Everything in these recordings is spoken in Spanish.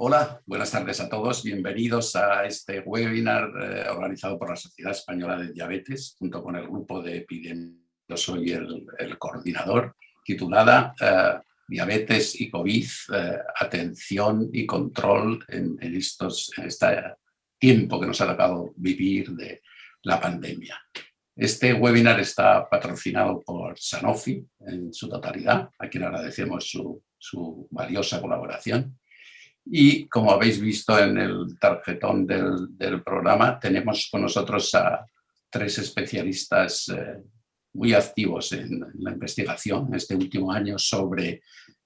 Hola, buenas tardes a todos. Bienvenidos a este webinar organizado por la Sociedad Española de Diabetes, junto con el grupo de epidemiología. Yo soy el coordinador, titulada Diabetes y COVID, atención y control en este tiempo que nos ha tocado vivir de la pandemia. Este webinar está patrocinado por Sanofi en su totalidad, a quien agradecemos su valiosa colaboración. Y como habéis visto en el tarjetón del programa, tenemos con nosotros a tres especialistas muy activos en la investigación en este último año sobre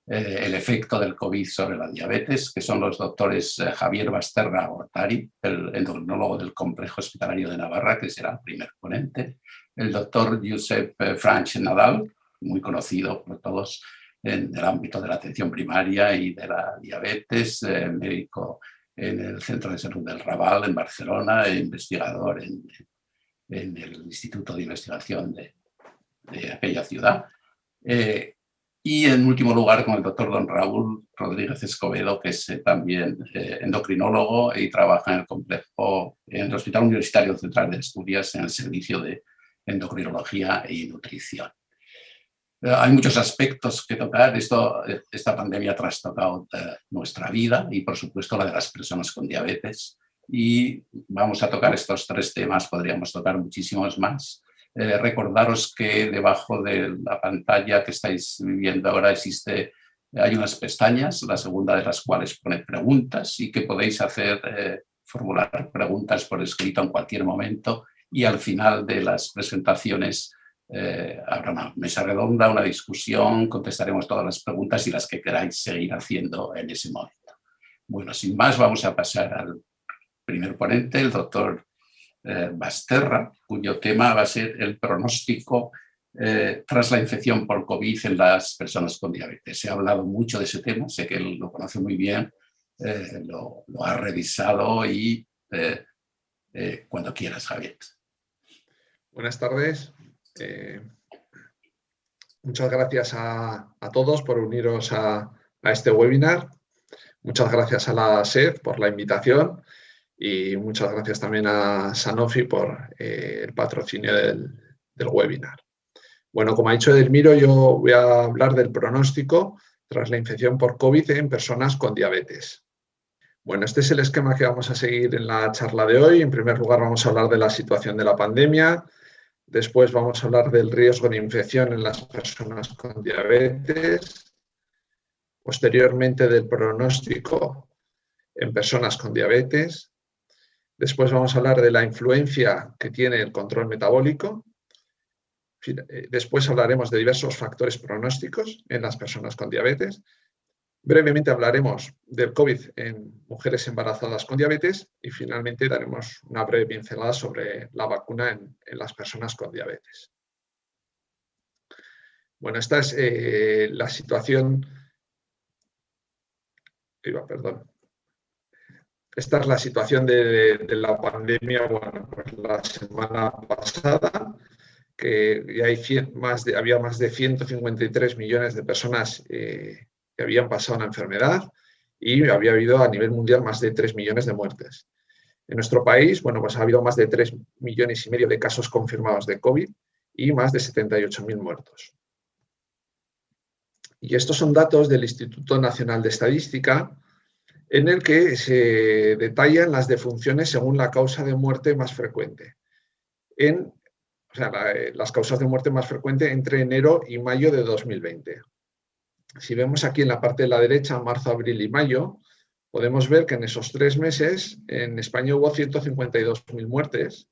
el efecto del COVID sobre la diabetes, que son los doctores Javier Basterra Gortari, el endocrinólogo del Complejo Hospitalario de Navarra, que será el primer ponente, el doctor Josep Franch Nadal, muy conocido por todos en el ámbito de la atención primaria y de la diabetes, médico en el Centro de Salud del Raval en Barcelona e investigador en el Instituto de Investigación de aquella ciudad. Y en último lugar con el doctor don Raúl Rodríguez Escobedo, que es también endocrinólogo y trabaja en el complejo, en el Hospital Universitario Central de Asturias, en el servicio de endocrinología y nutrición. Hay muchos aspectos que tocar. Esta pandemia ha trastocado nuestra vida y, por supuesto, la de las personas con diabetes. Y vamos a tocar estos tres temas, podríamos tocar muchísimos más. Recordaros que debajo de la pantalla que estáis viendo ahora hay unas pestañas, la segunda de las cuales pone preguntas y que podéis formular preguntas por escrito en cualquier momento, y al final de las presentaciones habrá una mesa redonda, una discusión, contestaremos todas las preguntas y las que queráis seguir haciendo en ese momento. Bueno, sin más, vamos a pasar al primer ponente, el doctor Basterra, cuyo tema va a ser el pronóstico tras la infección por COVID en las personas con diabetes. Se ha hablado mucho de ese tema, sé que él lo conoce muy bien, lo ha revisado y cuando quieras, Javier. Buenas tardes. Muchas gracias a todos por uniros a este webinar. Muchas gracias a la SED por la invitación y muchas gracias también a Sanofi por el patrocinio del webinar. Bueno, como ha dicho Edelmiro, yo voy a hablar del pronóstico tras la infección por COVID en personas con diabetes. Bueno, este es el esquema que vamos a seguir en la charla de hoy. En primer lugar, vamos a hablar de la situación de la pandemia. Después vamos a hablar del riesgo de infección en las personas con diabetes. Posteriormente, del pronóstico en personas con diabetes. Después vamos a hablar de la influencia que tiene el control metabólico. Después hablaremos de diversos factores pronósticos en las personas con diabetes. Brevemente hablaremos del COVID en mujeres embarazadas con diabetes y finalmente daremos una breve pincelada sobre la vacuna en las personas con diabetes. Bueno, esta es la situación. Esta es la situación de la pandemia, bueno, pues la semana pasada, que ya había más de 153 millones de personas que habían pasado una enfermedad y había habido a nivel mundial más de 3 millones de muertes. En nuestro país, bueno, pues ha habido más de 3,5 millones de casos confirmados de COVID y más de 78.000 muertos. Y estos son datos del Instituto Nacional de Estadística, en el que se detallan las defunciones según la causa de muerte más frecuente. Las causas de muerte más frecuente entre enero y mayo de 2020. Si vemos aquí en la parte de la derecha, marzo, abril y mayo, podemos ver que en esos 3 meses en España hubo 152.000 muertes.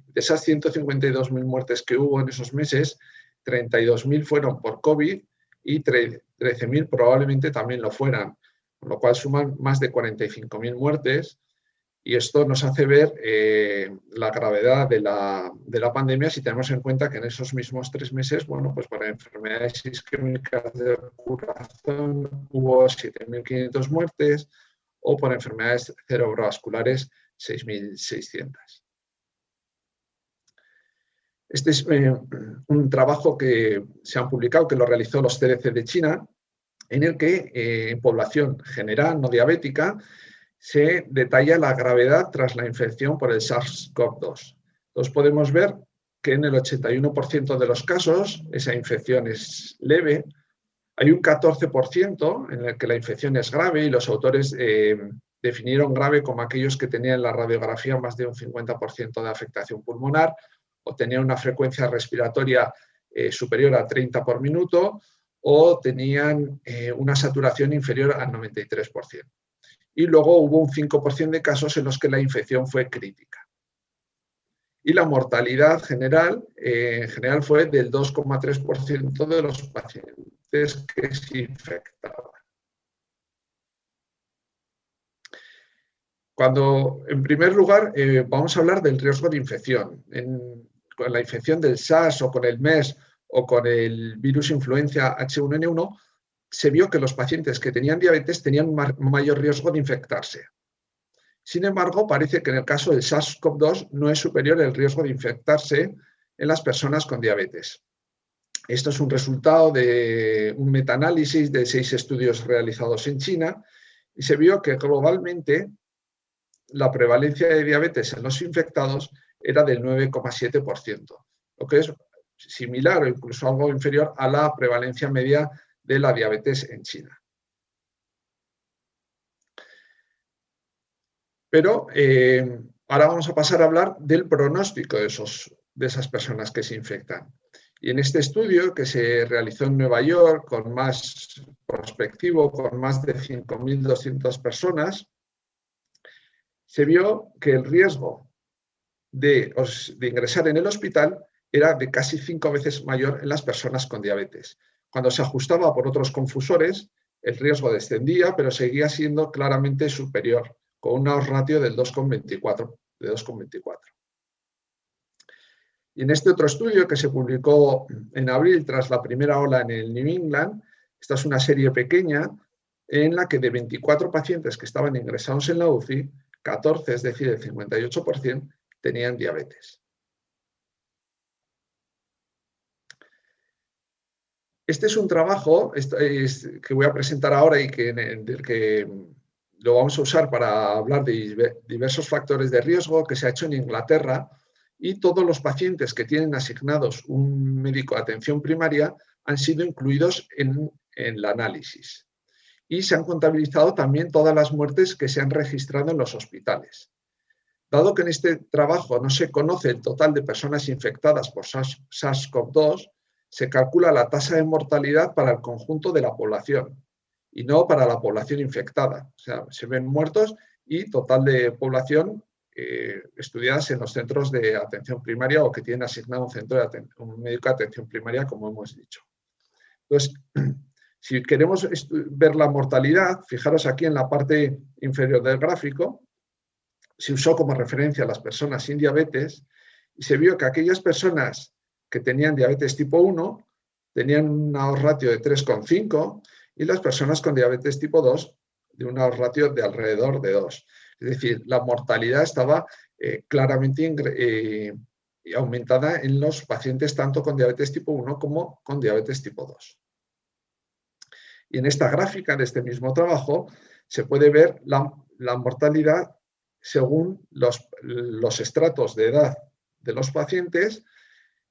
De esas 152.000 muertes que hubo en esos meses, 32.000 fueron por COVID y 13.000 probablemente también lo fueran, con lo cual suman más de 45.000 muertes. Y esto nos hace ver la gravedad de la pandemia si tenemos en cuenta que en esos mismos 3 meses, bueno, pues para enfermedades isquémicas del corazón hubo 7.500 muertes o por enfermedades cerebrovasculares 6.600. Este es un trabajo que se han publicado, que lo realizó los CDC de China, en el que en población general no diabética se detalla la gravedad tras la infección por el SARS-CoV-2. Entonces podemos ver que en el 81% de los casos esa infección es leve. Hay un 14% en el que la infección es grave y los autores definieron grave como aquellos que tenían en la radiografía más de un 50% de afectación pulmonar o tenían una frecuencia respiratoria superior a 30 por minuto o tenían una saturación inferior al 93%. Y luego hubo un 5% de casos en los que la infección fue crítica. Y la mortalidad general, fue del 2,3% de los pacientes que se infectaban. En primer lugar, vamos a hablar del riesgo de infección. Con la infección del SARS o con el MERS o con el virus influenza H1N1, se vio que los pacientes que tenían diabetes tenían un mayor riesgo de infectarse. Sin embargo, parece que en el caso del SARS-CoV-2 no es superior el riesgo de infectarse en las personas con diabetes. Esto es un resultado de un metaanálisis de 6 estudios realizados en China y se vio que globalmente la prevalencia de diabetes en los infectados era del 9,7%, lo que es similar o incluso algo inferior a la prevalencia media de la diabetes en China. Pero ahora vamos a pasar a hablar del pronóstico de esas personas que se infectan. Y en este estudio que se realizó en Nueva York, con más prospectivo, con más de 5.200 personas, se vio que el riesgo de ingresar en el hospital era de casi 5 veces mayor en las personas con diabetes. Cuando se ajustaba por otros confusores, el riesgo descendía, pero seguía siendo claramente superior, con un odds ratio del 2,24. Y en este otro estudio que se publicó en abril tras la primera ola en el New England, esta es una serie pequeña en la que de 24 pacientes que estaban ingresados en la UCI, 14, es decir, el 58%, tenían diabetes. Este es un trabajo que voy a presentar ahora y del que lo vamos a usar para hablar de diversos factores de riesgo, que se ha hecho en Inglaterra, y todos los pacientes que tienen asignados un médico de atención primaria han sido incluidos en el análisis. Y se han contabilizado también todas las muertes que se han registrado en los hospitales. Dado que en este trabajo no se conoce el total de personas infectadas por SARS-CoV-2, se calcula la tasa de mortalidad para el conjunto de la población y no para la población infectada. O sea, se ven muertos y total de población estudiadas en los centros de atención primaria o que tienen asignado un médico de atención primaria, como hemos dicho. Entonces, si queremos ver la mortalidad, fijaros aquí en la parte inferior del gráfico, se usó como referencia a las personas sin diabetes y se vio que aquellas personas que tenían diabetes tipo 1 tenían un odds ratio de 3,5 y las personas con diabetes tipo 2 de un odds ratio de alrededor de 2. Es decir, la mortalidad estaba claramente aumentada en los pacientes tanto con diabetes tipo 1 como con diabetes tipo 2. Y en esta gráfica de este mismo trabajo se puede ver la mortalidad según los estratos de edad de los pacientes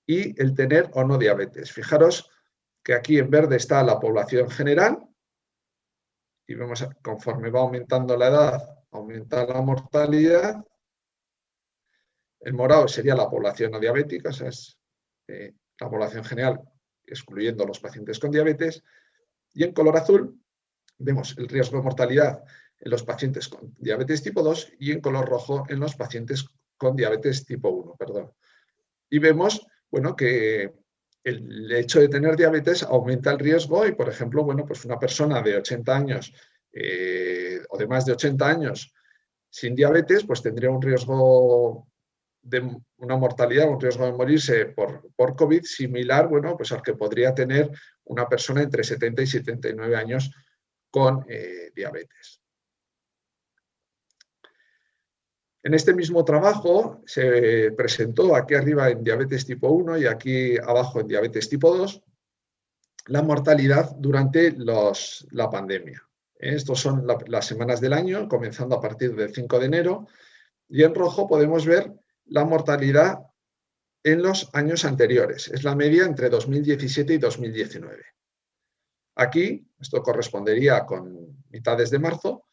y el tener o no diabetes. Fijaros que aquí en verde está la población general y vemos conforme va aumentando la edad, aumenta la mortalidad. El morado sería la población no diabética, o sea, es la población general, excluyendo los pacientes con diabetes. Y en color azul vemos el riesgo de mortalidad en los pacientes con diabetes tipo 2 y en color rojo en los pacientes con diabetes tipo 1. Y vemos, bueno, que el hecho de tener diabetes aumenta el riesgo y, por ejemplo, bueno, pues una persona de 80 años o de más de 80 años sin diabetes, pues tendría un riesgo de una mortalidad, un riesgo de morirse por COVID similar, bueno, pues al que podría tener una persona entre 70 y 79 años con diabetes. En este mismo trabajo se presentó aquí arriba en diabetes tipo 1 y aquí abajo en diabetes tipo 2 la mortalidad durante la pandemia. Estos son las semanas del año, comenzando a partir del 5 de enero, y en rojo podemos ver la mortalidad en los años anteriores. Es la media entre 2017 y 2019. Aquí, esto correspondería con mitades de marzo,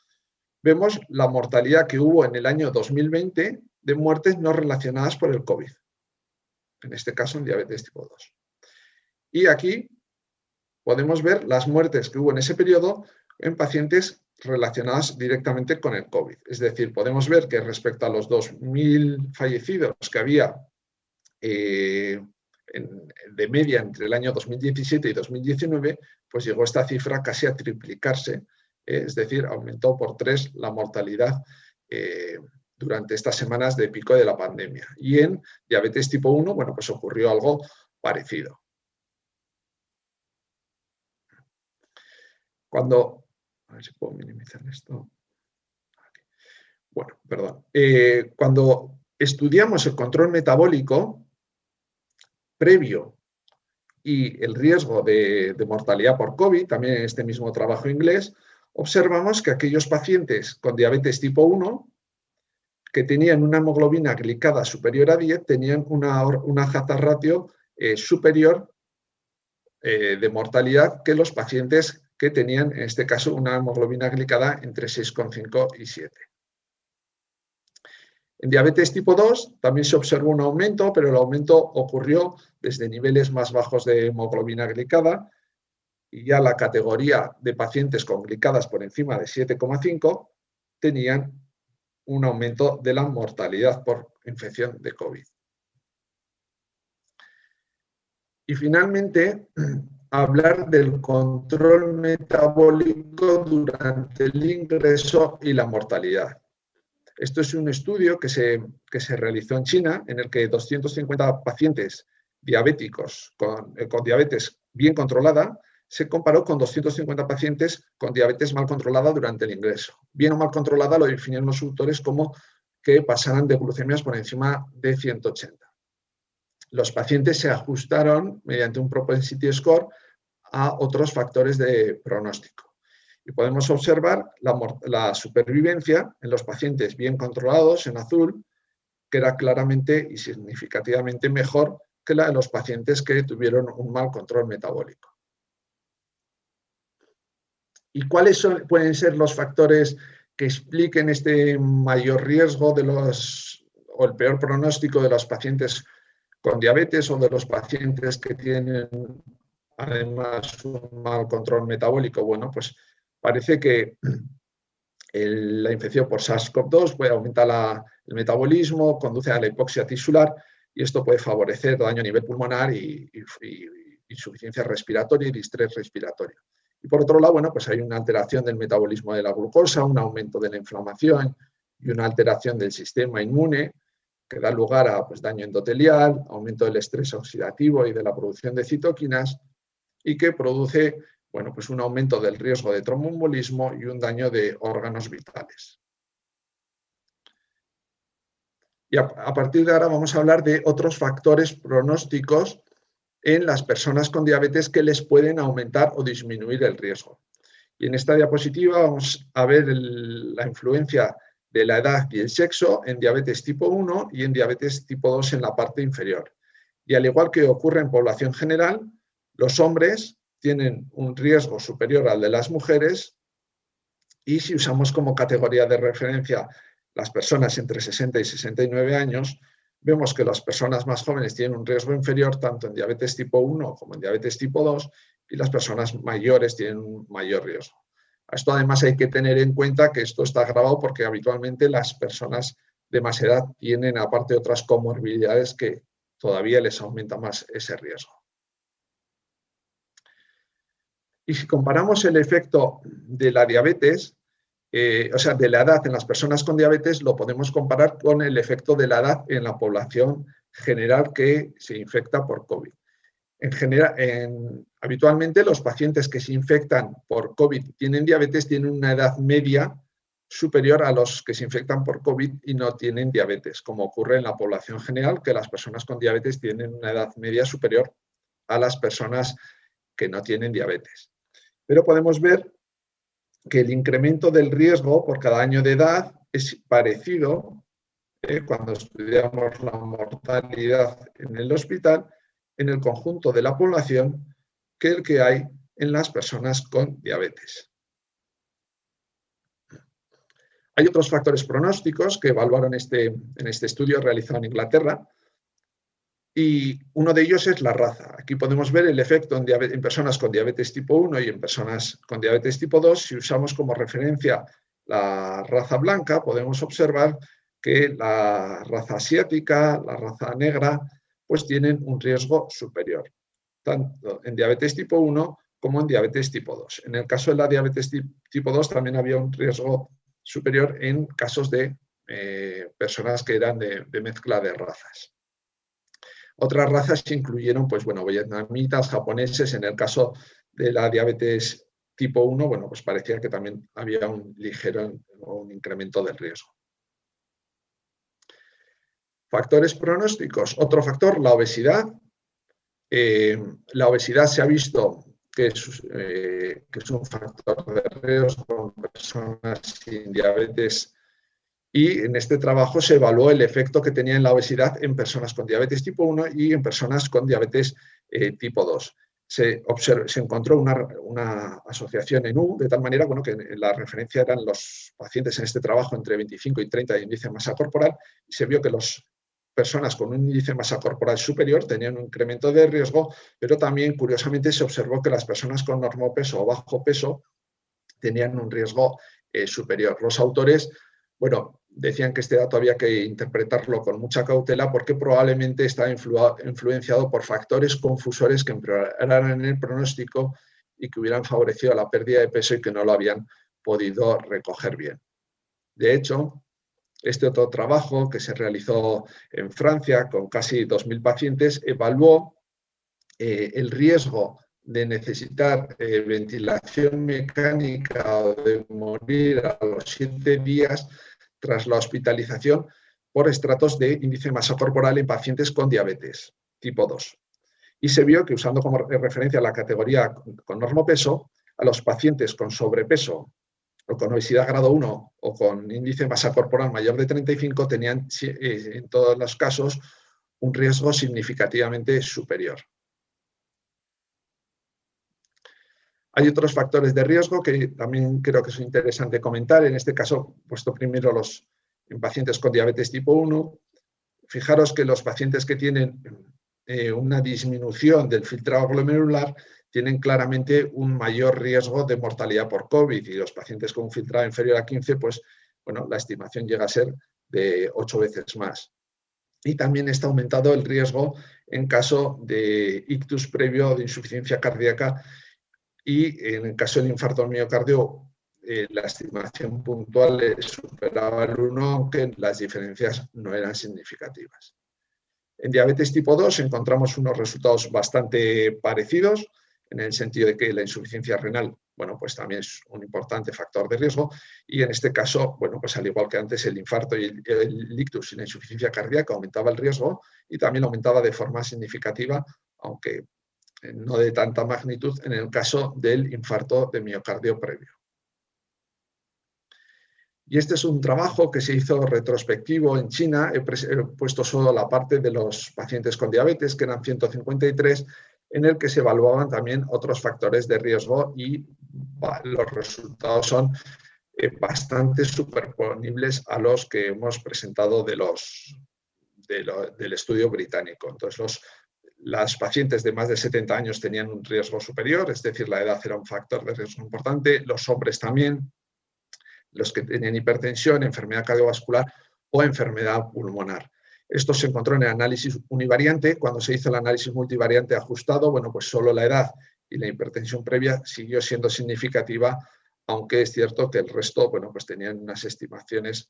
vemos la mortalidad que hubo en el año 2020 de muertes no relacionadas por el COVID, en este caso en diabetes tipo 2. Y aquí podemos ver las muertes que hubo en ese periodo en pacientes relacionadas directamente con el COVID. Es decir, podemos ver que respecto a los 2.000 fallecidos que había de media entre el año 2017 y 2019, pues llegó esta cifra casi a triplicarse, es decir, aumentó por 3 la mortalidad durante estas semanas de pico de la pandemia. Y en diabetes tipo 1, bueno, pues ocurrió algo parecido. A ver si puedo minimizar esto. Bueno, perdón. Cuando estudiamos el control metabólico previo y el riesgo de mortalidad por COVID, también en este mismo trabajo inglés, observamos que aquellos pacientes con diabetes tipo 1 que tenían una hemoglobina glicada superior a 10 tenían una hazard ratio superior de mortalidad que los pacientes que tenían, en este caso, una hemoglobina glicada entre 6,5 y 7. En diabetes tipo 2 también se observó un aumento, pero el aumento ocurrió desde niveles más bajos de hemoglobina glicada y ya la categoría de pacientes con glicadas por encima de 7,5 tenían un aumento de la mortalidad por infección de COVID. Y finalmente, hablar del control metabólico durante el ingreso y la mortalidad. Esto es un estudio que se realizó en China, en el que 250 pacientes diabéticos con diabetes bien controlada se comparó con 250 pacientes con diabetes mal controlada durante el ingreso. Bien o mal controlada lo definieron los autores como que pasaran de glucemias por encima de 180. Los pacientes se ajustaron mediante un propensity score a otros factores de pronóstico. Y podemos observar la supervivencia en los pacientes bien controlados, en azul, que era claramente y significativamente mejor que la de los pacientes que tuvieron un mal control metabólico. ¿Y cuáles pueden ser los factores que expliquen este mayor riesgo o el peor pronóstico de los pacientes con diabetes o de los pacientes que tienen además un mal control metabólico? Bueno, pues parece que la infección por SARS-CoV-2 puede aumentar el metabolismo, conduce a la hipoxia tisular y esto puede favorecer daño a nivel pulmonar y insuficiencia respiratoria y distrés respiratorio. Y por otro lado, bueno, pues hay una alteración del metabolismo de la glucosa, un aumento de la inflamación y una alteración del sistema inmune que da lugar a daño endotelial, aumento del estrés oxidativo y de la producción de citoquinas y que produce un aumento del riesgo de tromboembolismo y un daño de órganos vitales. Y a partir de ahora vamos a hablar de otros factores pronósticos en las personas con diabetes que les pueden aumentar o disminuir el riesgo. Y en esta diapositiva vamos a ver la influencia de la edad y el sexo en diabetes tipo 1 y en diabetes tipo 2 en la parte inferior. Y al igual que ocurre en población general, los hombres tienen un riesgo superior al de las mujeres y si usamos como categoría de referencia las personas entre 60 y 69 años, vemos que las personas más jóvenes tienen un riesgo inferior tanto en diabetes tipo 1 como en diabetes tipo 2 y las personas mayores tienen un mayor riesgo. A esto además hay que tener en cuenta que esto está agravado porque habitualmente las personas de más edad tienen aparte otras comorbilidades que todavía les aumenta más ese riesgo. Y si comparamos el efecto de la diabetes, de la edad en las personas con diabetes, lo podemos comparar con el efecto de la edad en la población general que se infecta por COVID. Habitualmente los pacientes que se infectan por COVID y tienen diabetes tienen una edad media superior a los que se infectan por COVID y no tienen diabetes, como ocurre en la población general, que las personas con diabetes tienen una edad media superior a las personas que no tienen diabetes. Pero podemos ver que el incremento del riesgo por cada año de edad es parecido, cuando estudiamos la mortalidad en el hospital, en el conjunto de la población, que el que hay en las personas con diabetes. Hay otros factores pronósticos que evaluaron en este estudio realizado en Inglaterra, y uno de ellos es la raza. Aquí podemos ver el efecto en personas con diabetes tipo 1 y en personas con diabetes tipo 2. Si usamos como referencia la raza blanca, podemos observar que la raza asiática, la raza negra, pues tienen un riesgo superior, tanto en diabetes tipo 1 como en diabetes tipo 2. En el caso de la diabetes tipo 2 también había un riesgo superior en casos de personas que eran de mezcla de razas. Otras razas incluyeron, pues bueno, vietnamitas, japoneses. En el caso de la diabetes tipo 1, bueno, pues parecía que también había un ligero o un incremento del riesgo. Factores pronósticos. Otro factor, la obesidad. La obesidad se ha visto que es un factor de riesgo en personas sin diabetes, y en este trabajo se evaluó el efecto que tenía en la obesidad en personas con diabetes tipo 1 y en personas con diabetes tipo 2. Se encontró una asociación en U, de tal manera que la referencia eran los pacientes en este trabajo entre 25 y 30 de índice de masa corporal, y se vio que las personas con un índice de masa corporal superior tenían un incremento de riesgo, pero también, curiosamente, se observó que las personas con normopeso o bajo peso tenían un riesgo superior. Los autores, bueno, decían que este dato había que interpretarlo con mucha cautela porque probablemente estaba influenciado por factores confusores que empeoraran el pronóstico y que hubieran favorecido la pérdida de peso y que no lo habían podido recoger bien. De hecho, este otro trabajo que se realizó en Francia con casi 2.000 pacientes evaluó el riesgo de necesitar ventilación mecánica o de morir a los 7 días tras la hospitalización por estratos de índice de masa corporal en pacientes con diabetes tipo 2. Y se vio que, usando como referencia la categoría con normopeso, a los pacientes con sobrepeso o con obesidad grado 1 o con índice de masa corporal mayor de 35 tenían en todos los casos un riesgo significativamente superior. Hay otros factores de riesgo que también creo que es interesante comentar. En este caso, puesto primero en pacientes con diabetes tipo 1. Fijaros que los pacientes que tienen una disminución del filtrado glomerular tienen claramente un mayor riesgo de mortalidad por COVID, y los pacientes con un filtrado inferior a 15, pues bueno, la estimación llega a ser de 8 veces más. Y también está aumentado el riesgo en caso de ictus previo o de insuficiencia cardíaca, y en el caso del infarto al miocardio la estimación puntual superaba el 1, aunque las diferencias no eran significativas. En diabetes tipo 2 encontramos unos resultados bastante parecidos, en el sentido de que la insuficiencia renal, bueno, pues también es un importante factor de riesgo, y en este caso, bueno, pues al igual que antes, el infarto y el ictus y la insuficiencia cardíaca aumentaba el riesgo, y también aumentaba de forma significativa, aunque no de tanta magnitud, en el caso del infarto de miocardio previo. Y este es un trabajo que se hizo retrospectivo en China. He puesto solo la parte de los pacientes con diabetes, que eran 153, en el que se evaluaban también otros factores de riesgo, y los resultados son bastante superponibles a los que hemos presentado del estudio británico. Entonces, las pacientes de más de 70 años tenían un riesgo superior, es decir, la edad era un factor de riesgo importante, los hombres también, los que tenían hipertensión, enfermedad cardiovascular o enfermedad pulmonar. Esto se encontró en el análisis univariante. Cuando se hizo el análisis multivariante ajustado, bueno, pues solo la edad y la hipertensión previa siguió siendo significativa, aunque es cierto que el resto, bueno, pues tenían unas estimaciones,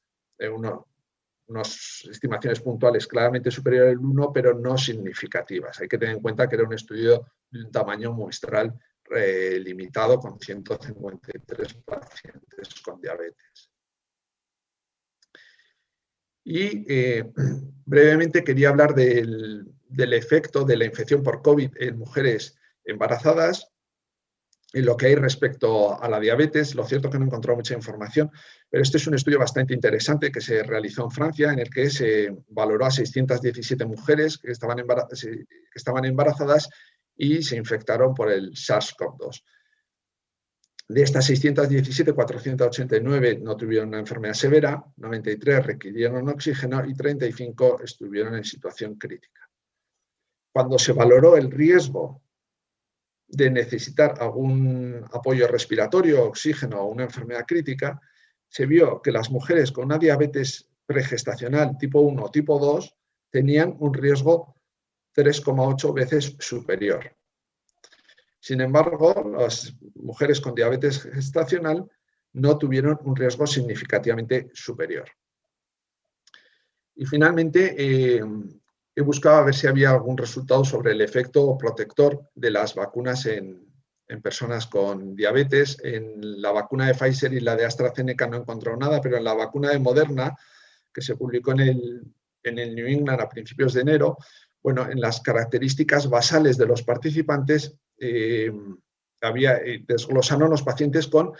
unas estimaciones puntuales claramente superiores al 1, pero no significativas. Hay que tener en cuenta que era un estudio de un tamaño muestral limitado, con 153 pacientes con diabetes. Y brevemente quería hablar del efecto de la infección por COVID en mujeres embarazadas. en lo que hay respecto a la diabetes. Lo cierto es que no he encontrado mucha información, pero este es un estudio bastante interesante que se realizó en Francia, en el que se valoró a 617 mujeres que estaban embarazadas y se infectaron por el SARS-CoV-2. De estas 617, 489 no tuvieron una enfermedad severa, 93 requirieron oxígeno y 35 estuvieron en situación crítica. Cuando se valoró el riesgo de necesitar algún apoyo respiratorio, oxígeno o una enfermedad crítica, se vio que las mujeres con una diabetes pregestacional tipo 1 o tipo 2 tenían un riesgo 3,8 veces superior. Sin embargo, las mujeres con diabetes gestacional no tuvieron un riesgo significativamente superior. Y finalmente, he buscado a ver si había algún resultado sobre el efecto protector de las vacunas en personas con diabetes. En la vacuna de Pfizer y la de AstraZeneca no he encontrado nada, pero en la vacuna de Moderna, que se publicó en el New England a principios de enero, bueno, en las características basales de los participantes desglosaron los pacientes con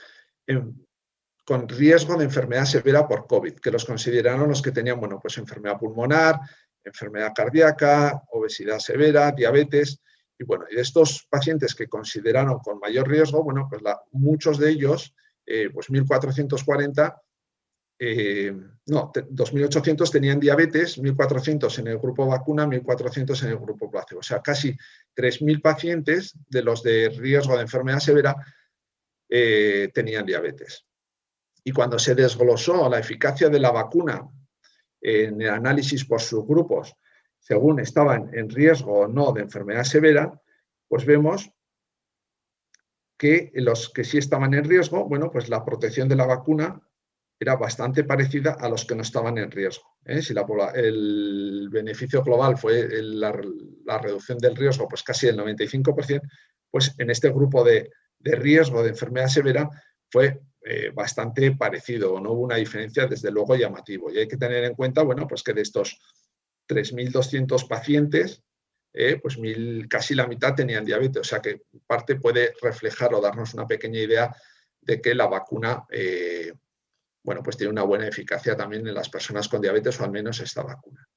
riesgo de enfermedad severa por COVID, que los consideraron los que tenían, bueno, pues enfermedad pulmonar, enfermedad cardíaca, obesidad severa, diabetes. Y bueno, y de estos pacientes que consideraron con mayor riesgo, bueno, pues muchos de ellos, pues 1.440, 2.800 tenían diabetes, 1.400 en el grupo vacuna, 1.400 en el grupo placebo. O sea, casi 3.000 pacientes de los de riesgo de enfermedad severa tenían diabetes. Y cuando se desglosó la eficacia de la vacuna en el análisis por subgrupos, según estaban en riesgo o no de enfermedad severa, pues vemos que los que sí estaban en riesgo, bueno, pues la protección de la vacuna era bastante parecida a los que no estaban en riesgo. Si el beneficio global fue la reducción del riesgo, pues casi el 95%, pues en este grupo de riesgo de enfermedad severa fue bastante parecido, no hubo una diferencia desde luego llamativo. Y hay que tener en cuenta, bueno, pues que de estos 3.200 pacientes, pues casi la mitad tenían diabetes, o sea que parte puede reflejar o darnos una pequeña idea de que la vacuna bueno, pues tiene una buena eficacia también en las personas con diabetes, o al menos esta vacuna.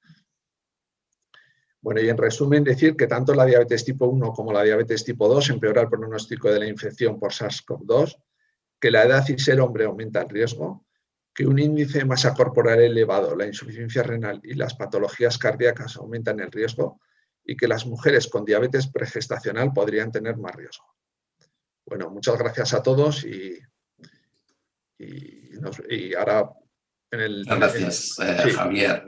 Bueno, y en resumen, decir que tanto la diabetes tipo 1 como la diabetes tipo 2 empeora el pronóstico de la infección por SARS-CoV-2, que la edad y ser hombre aumenta el riesgo, que un índice de masa corporal elevado, la insuficiencia renal y las patologías cardíacas aumentan el riesgo, y que las mujeres con diabetes pregestacional podrían tener más riesgo. Bueno, muchas gracias a todos y ahora Gracias, sí. Javier.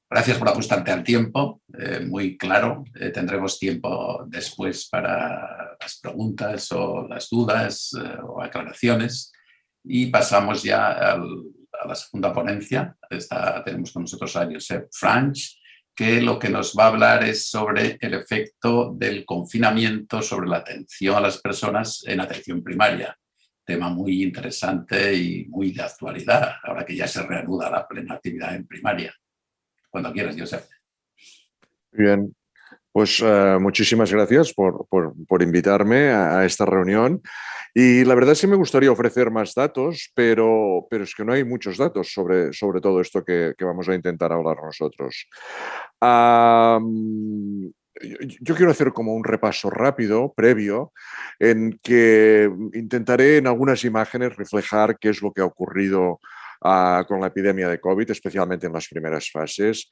Gracias por ajustarte al tiempo, muy claro. Tendremos tiempo después para las preguntas o las dudas o aclaraciones. Y pasamos ya a la segunda ponencia. Tenemos con nosotros a Josep Franch, que lo que nos va a hablar es sobre el efecto del confinamiento sobre la atención a las personas en atención primaria. Tema muy interesante y muy de actualidad, ahora que ya se reanuda la plena actividad en primaria. Cuando quieras, Josep. Bien, pues muchísimas gracias por invitarme a esta reunión. Y la verdad sí me gustaría ofrecer más datos, pero es que no hay muchos datos sobre todo esto que vamos a intentar hablar nosotros. Yo quiero hacer como un repaso rápido, previo, en que intentaré en algunas imágenes reflejar qué es lo que ha ocurrido con la epidemia de COVID, especialmente en las primeras fases.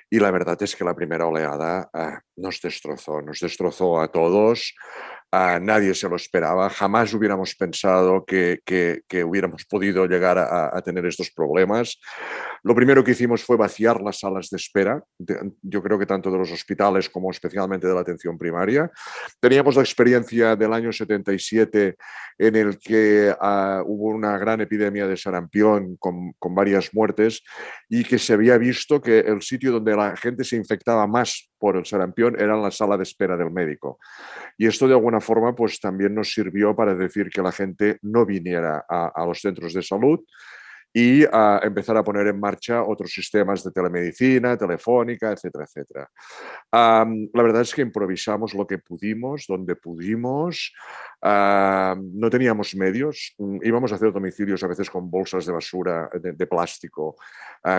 Y la verdad es que la primera oleada nos destrozó a todos. Nadie se lo esperaba, jamás hubiéramos pensado que hubiéramos podido llegar a tener estos problemas. Lo primero que hicimos fue vaciar las salas de espera, yo creo que tanto de los hospitales como especialmente de la atención primaria. Teníamos la experiencia del año 77 en el que hubo una gran epidemia de sarampión con varias muertes, y que se había visto que el sitio donde la gente se infectaba más por el sarampión era en la sala de espera del médico. Y esto de alguna forma pues también nos sirvió para decir que la gente no viniera a los centros de salud y empezar a poner en marcha otros sistemas de telemedicina, telefónica, etcétera, etcétera. La verdad es que improvisamos lo que pudimos, donde pudimos. No teníamos medios. Íbamos a hacer domicilios a veces con bolsas de basura de plástico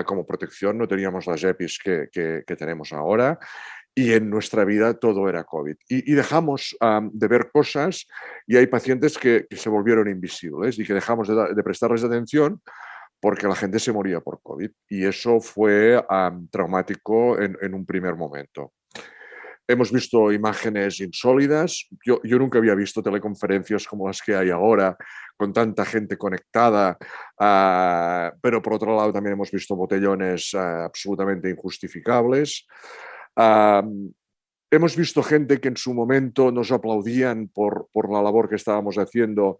como protección. No teníamos las EPIs que tenemos ahora. Y en nuestra vida todo era COVID. Y dejamos de ver cosas y hay pacientes que se volvieron invisibles y que dejamos de prestarles atención porque la gente se moría por COVID. Y eso fue traumático en un primer momento. Hemos visto imágenes insólidas. Yo nunca había visto teleconferencias como las que hay ahora, con tanta gente conectada, pero por otro lado también hemos visto botellones absolutamente injustificables. Hemos visto gente que en su momento nos aplaudían por la labor que estábamos haciendo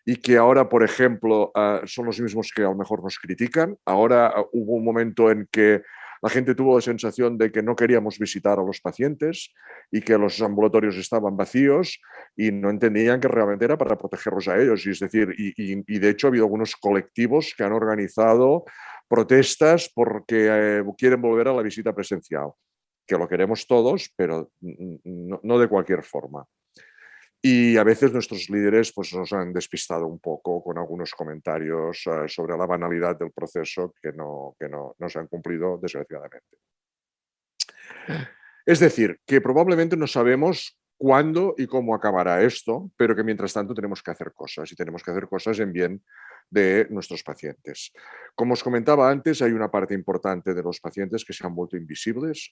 y que ahora, por ejemplo, son los mismos que a lo mejor nos critican. Ahora hubo un momento en que la gente tuvo la sensación de que no queríamos visitar a los pacientes y que los ambulatorios estaban vacíos y no entendían que realmente era para protegerlos a ellos. Y es decir, y de hecho ha habido algunos colectivos que han organizado protestas porque quieren volver a la visita presencial, que lo queremos todos, pero no de cualquier forma. Y a veces nuestros líderes pues, nos han despistado un poco con algunos comentarios sobre la banalidad del proceso que no se han cumplido, desgraciadamente. Es decir, que probablemente no sabemos cuándo y cómo acabará esto, pero que mientras tanto tenemos que hacer cosas y tenemos que hacer cosas en bien de nuestros pacientes. Como os comentaba antes, hay una parte importante de los pacientes que se han vuelto invisibles.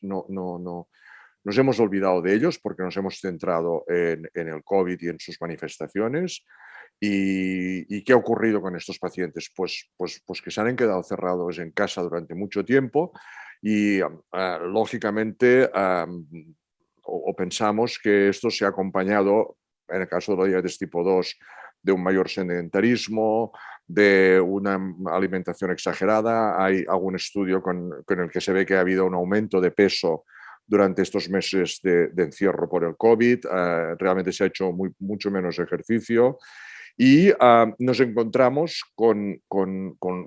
Nos hemos olvidado de ellos porque nos hemos centrado en el COVID y en sus manifestaciones. ¿Y qué ha ocurrido con estos pacientes? Pues que se han quedado cerrados en casa durante mucho tiempo y, lógicamente, o pensamos que esto se ha acompañado, en el caso de la diabetes tipo 2, de un mayor sedentarismo, de una alimentación exagerada. Hay algún estudio con el que se ve que ha habido un aumento de peso durante estos meses de encierro por el COVID. Realmente se ha hecho mucho menos ejercicio y nos encontramos con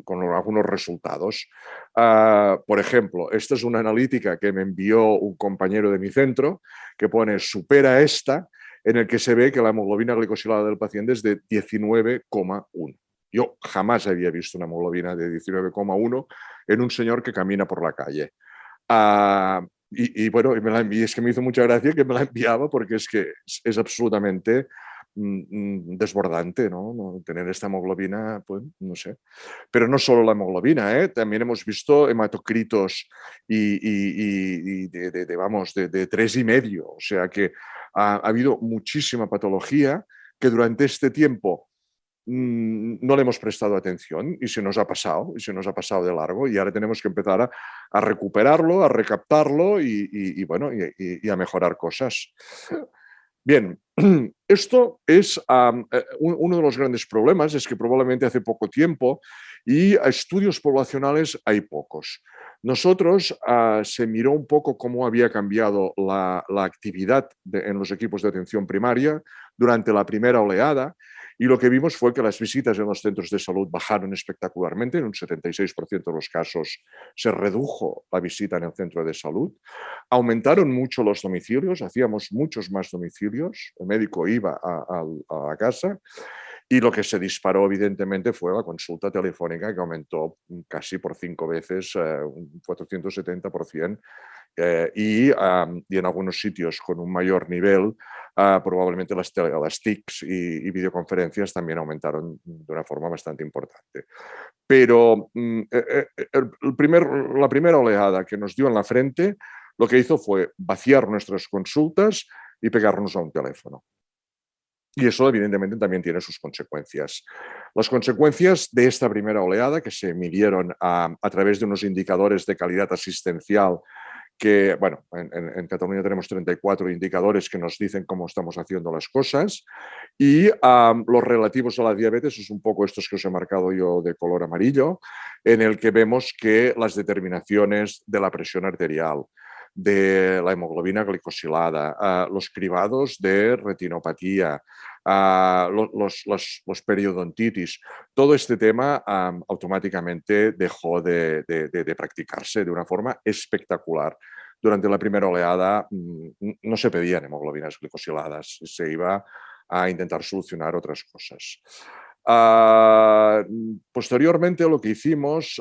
algunos resultados. Por ejemplo, esta es una analítica que me envió un compañero de mi centro que pone supera esta, en el que se ve que la hemoglobina glicosilada del paciente es de 19,1. Yo jamás había visto una hemoglobina de 19,1 en un señor que camina por la calle. Y bueno, es que me hizo mucha gracia que me la enviaba porque es que es absolutamente desbordante, ¿no? Tener esta hemoglobina, pues no sé. Pero no solo la hemoglobina, ¿eh? También hemos visto hematocritos de 3,5. O sea que ha habido muchísima patología que durante este tiempo no le hemos prestado atención y se nos ha pasado de largo y ahora tenemos que empezar a recuperarlo, a recaptarlo y a mejorar cosas. Bien, esto es uno de los grandes problemas, es que probablemente hace poco tiempo y a estudios poblacionales hay pocos. Nosotros se miró un poco cómo había cambiado la actividad en los equipos de atención primaria durante la primera oleada y lo que vimos fue que las visitas en los centros de salud bajaron espectacularmente. En un 76% de los casos se redujo la visita en el centro de salud. Aumentaron mucho los domicilios, hacíamos muchos más domicilios, el médico iba a casa y lo que se disparó evidentemente fue la consulta telefónica que aumentó casi por 5 veces, un 470%, y en algunos sitios con un mayor nivel probablemente las TICs y videoconferencias también aumentaron de una forma bastante importante. Pero la primera oleada que nos dio en la frente lo que hizo fue vaciar nuestras consultas y pegarnos a un teléfono. Y eso evidentemente también tiene sus consecuencias. Las consecuencias de esta primera oleada que se midieron a través de unos indicadores de calidad asistencial que, bueno, en Cataluña tenemos 34 indicadores que nos dicen cómo estamos haciendo las cosas y los relativos a la diabetes es un poco estos que os he marcado yo de color amarillo, en el que vemos que las determinaciones de la presión arterial, de la hemoglobina glicosilada, los cribados de retinopatía, los periodontitis. Todo este tema automáticamente dejó de practicarse de una forma espectacular. Durante la primera oleada no se pedían hemoglobinas glicosiladas, se iba a intentar solucionar otras cosas. Posteriormente lo que hicimos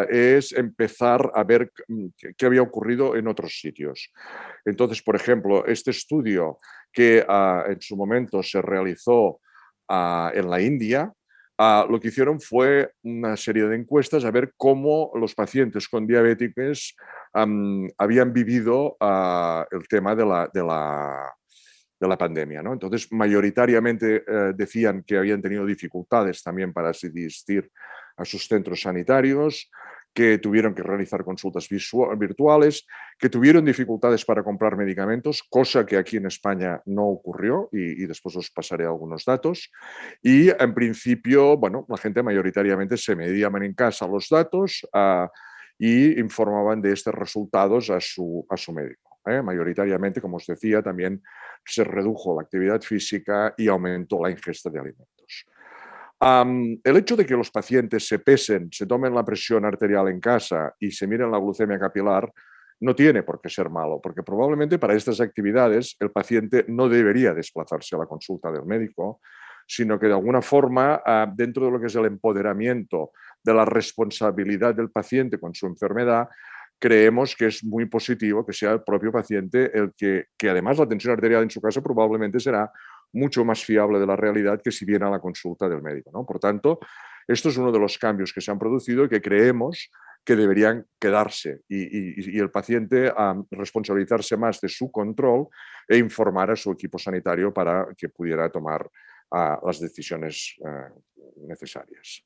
es empezar a ver qué había ocurrido en otros sitios. Entonces, por ejemplo, este estudio que en su momento se realizó en la India, lo que hicieron fue una serie de encuestas a ver cómo los pacientes con diabetes habían vivido el tema de la pandemia, ¿no? Entonces, mayoritariamente decían que habían tenido dificultades también para asistir a sus centros sanitarios, que tuvieron que realizar consultas virtuales, que tuvieron dificultades para comprar medicamentos, cosa que aquí en España no ocurrió y después os pasaré algunos datos. Y en principio, bueno, la gente mayoritariamente se medían en casa los datos y informaban de estos resultados a su médico. Mayoritariamente, como os decía, también se redujo la actividad física y aumentó la ingesta de alimentos. El hecho de que los pacientes se pesen, se tomen la presión arterial en casa y se miren la glucemia capilar no tiene por qué ser malo, porque probablemente para estas actividades el paciente no debería desplazarse a la consulta del médico, sino que de alguna forma, dentro de lo que es el empoderamiento de la responsabilidad del paciente con su enfermedad, creemos que es muy positivo que sea el propio paciente el que además la tensión arterial en su casa probablemente será mucho más fiable de la realidad que si viene a la consulta del médico, ¿no? Por tanto, esto es uno de los cambios que se han producido y que creemos que deberían quedarse y el paciente responsabilizarse más de su control e informar a su equipo sanitario para que pudiera tomar las decisiones necesarias.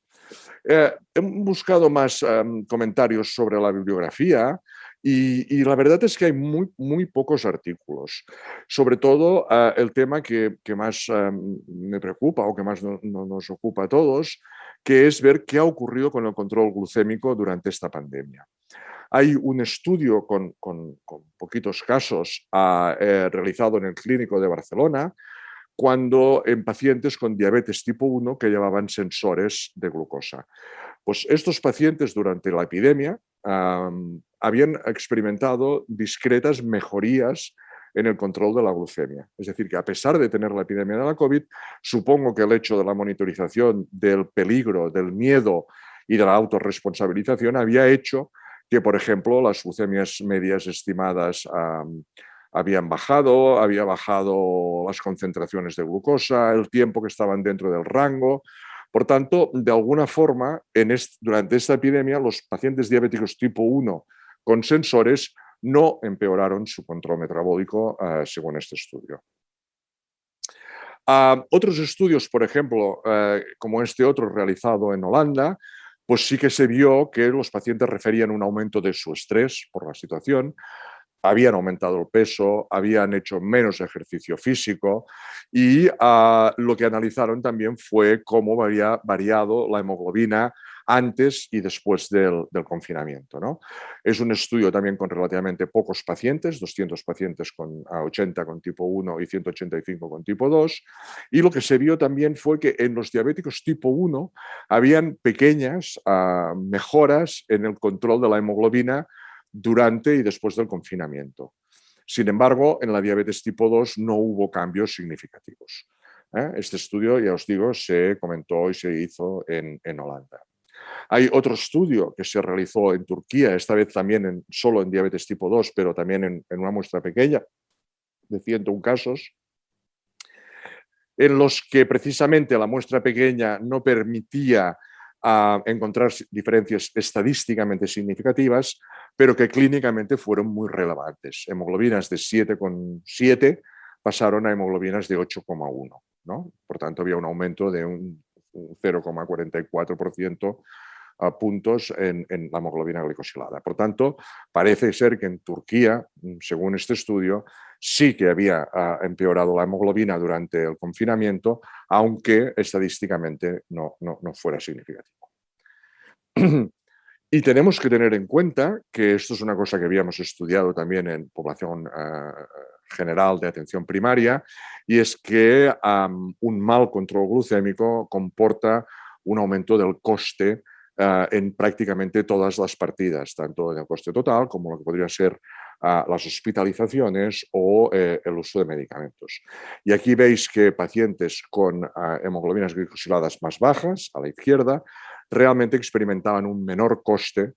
He buscado más comentarios sobre la bibliografía y la verdad es que hay muy pocos artículos. Sobre todo el tema que más me preocupa o que más nos ocupa a todos, que es ver qué ha ocurrido con el control glucémico durante esta pandemia. Hay un estudio con poquitos casos realizado en el Clínico de Barcelona, cuando en pacientes con diabetes tipo 1 que llevaban sensores de glucosa. Pues estos pacientes durante la epidemia habían experimentado discretas mejorías en el control de la glucemia. Es decir, que a pesar de tener la epidemia de la COVID, supongo que el hecho de la monitorización del peligro, del miedo y de la autorresponsabilización había hecho que, por ejemplo, las glucemias medias estimadas había bajado las concentraciones de glucosa, el tiempo que estaban dentro del rango. Por tanto, de alguna forma, durante esta epidemia, los pacientes diabéticos tipo 1 con sensores no empeoraron su control metabólico, según este estudio. Otros estudios, por ejemplo, como este otro realizado en Holanda, pues sí que se vio que los pacientes referían un aumento de su estrés por la situación, habían aumentado el peso, habían hecho menos ejercicio físico y lo que analizaron también fue cómo había variado la hemoglobina antes y después del confinamiento, ¿no? Es un estudio también con relativamente pocos pacientes, 200 pacientes con 80 con tipo 1 y 185 con tipo 2, y lo que se vio también fue que en los diabéticos tipo 1 habían pequeñas mejoras en el control de la hemoglobina durante y después del confinamiento. Sin embargo, en la diabetes tipo 2 no hubo cambios significativos. Este estudio, ya os digo, se comentó y se hizo en Holanda. Hay otro estudio que se realizó en Turquía, esta vez también solo en diabetes tipo 2, pero también en una muestra pequeña de 101 casos, en los que precisamente la muestra pequeña no permitía encontrar diferencias estadísticamente significativas, pero que clínicamente fueron muy relevantes. Hemoglobinas de 7,7 pasaron a hemoglobinas de 8,1, ¿no? Por tanto, había un aumento de un 0,44% puntos en la hemoglobina glicosilada. Por tanto, parece ser que en Turquía, según este estudio, sí que había empeorado la hemoglobina durante el confinamiento, aunque estadísticamente no fuera significativo. Y tenemos que tener en cuenta que esto es una cosa que habíamos estudiado también en población general de atención primaria, y es que un mal control glucémico comporta un aumento del coste en prácticamente todas las partidas, tanto en el coste total como lo que podría ser las hospitalizaciones o el uso de medicamentos. Y aquí veis que pacientes con hemoglobinas glicosiladas más bajas, a la izquierda, realmente experimentaban un menor coste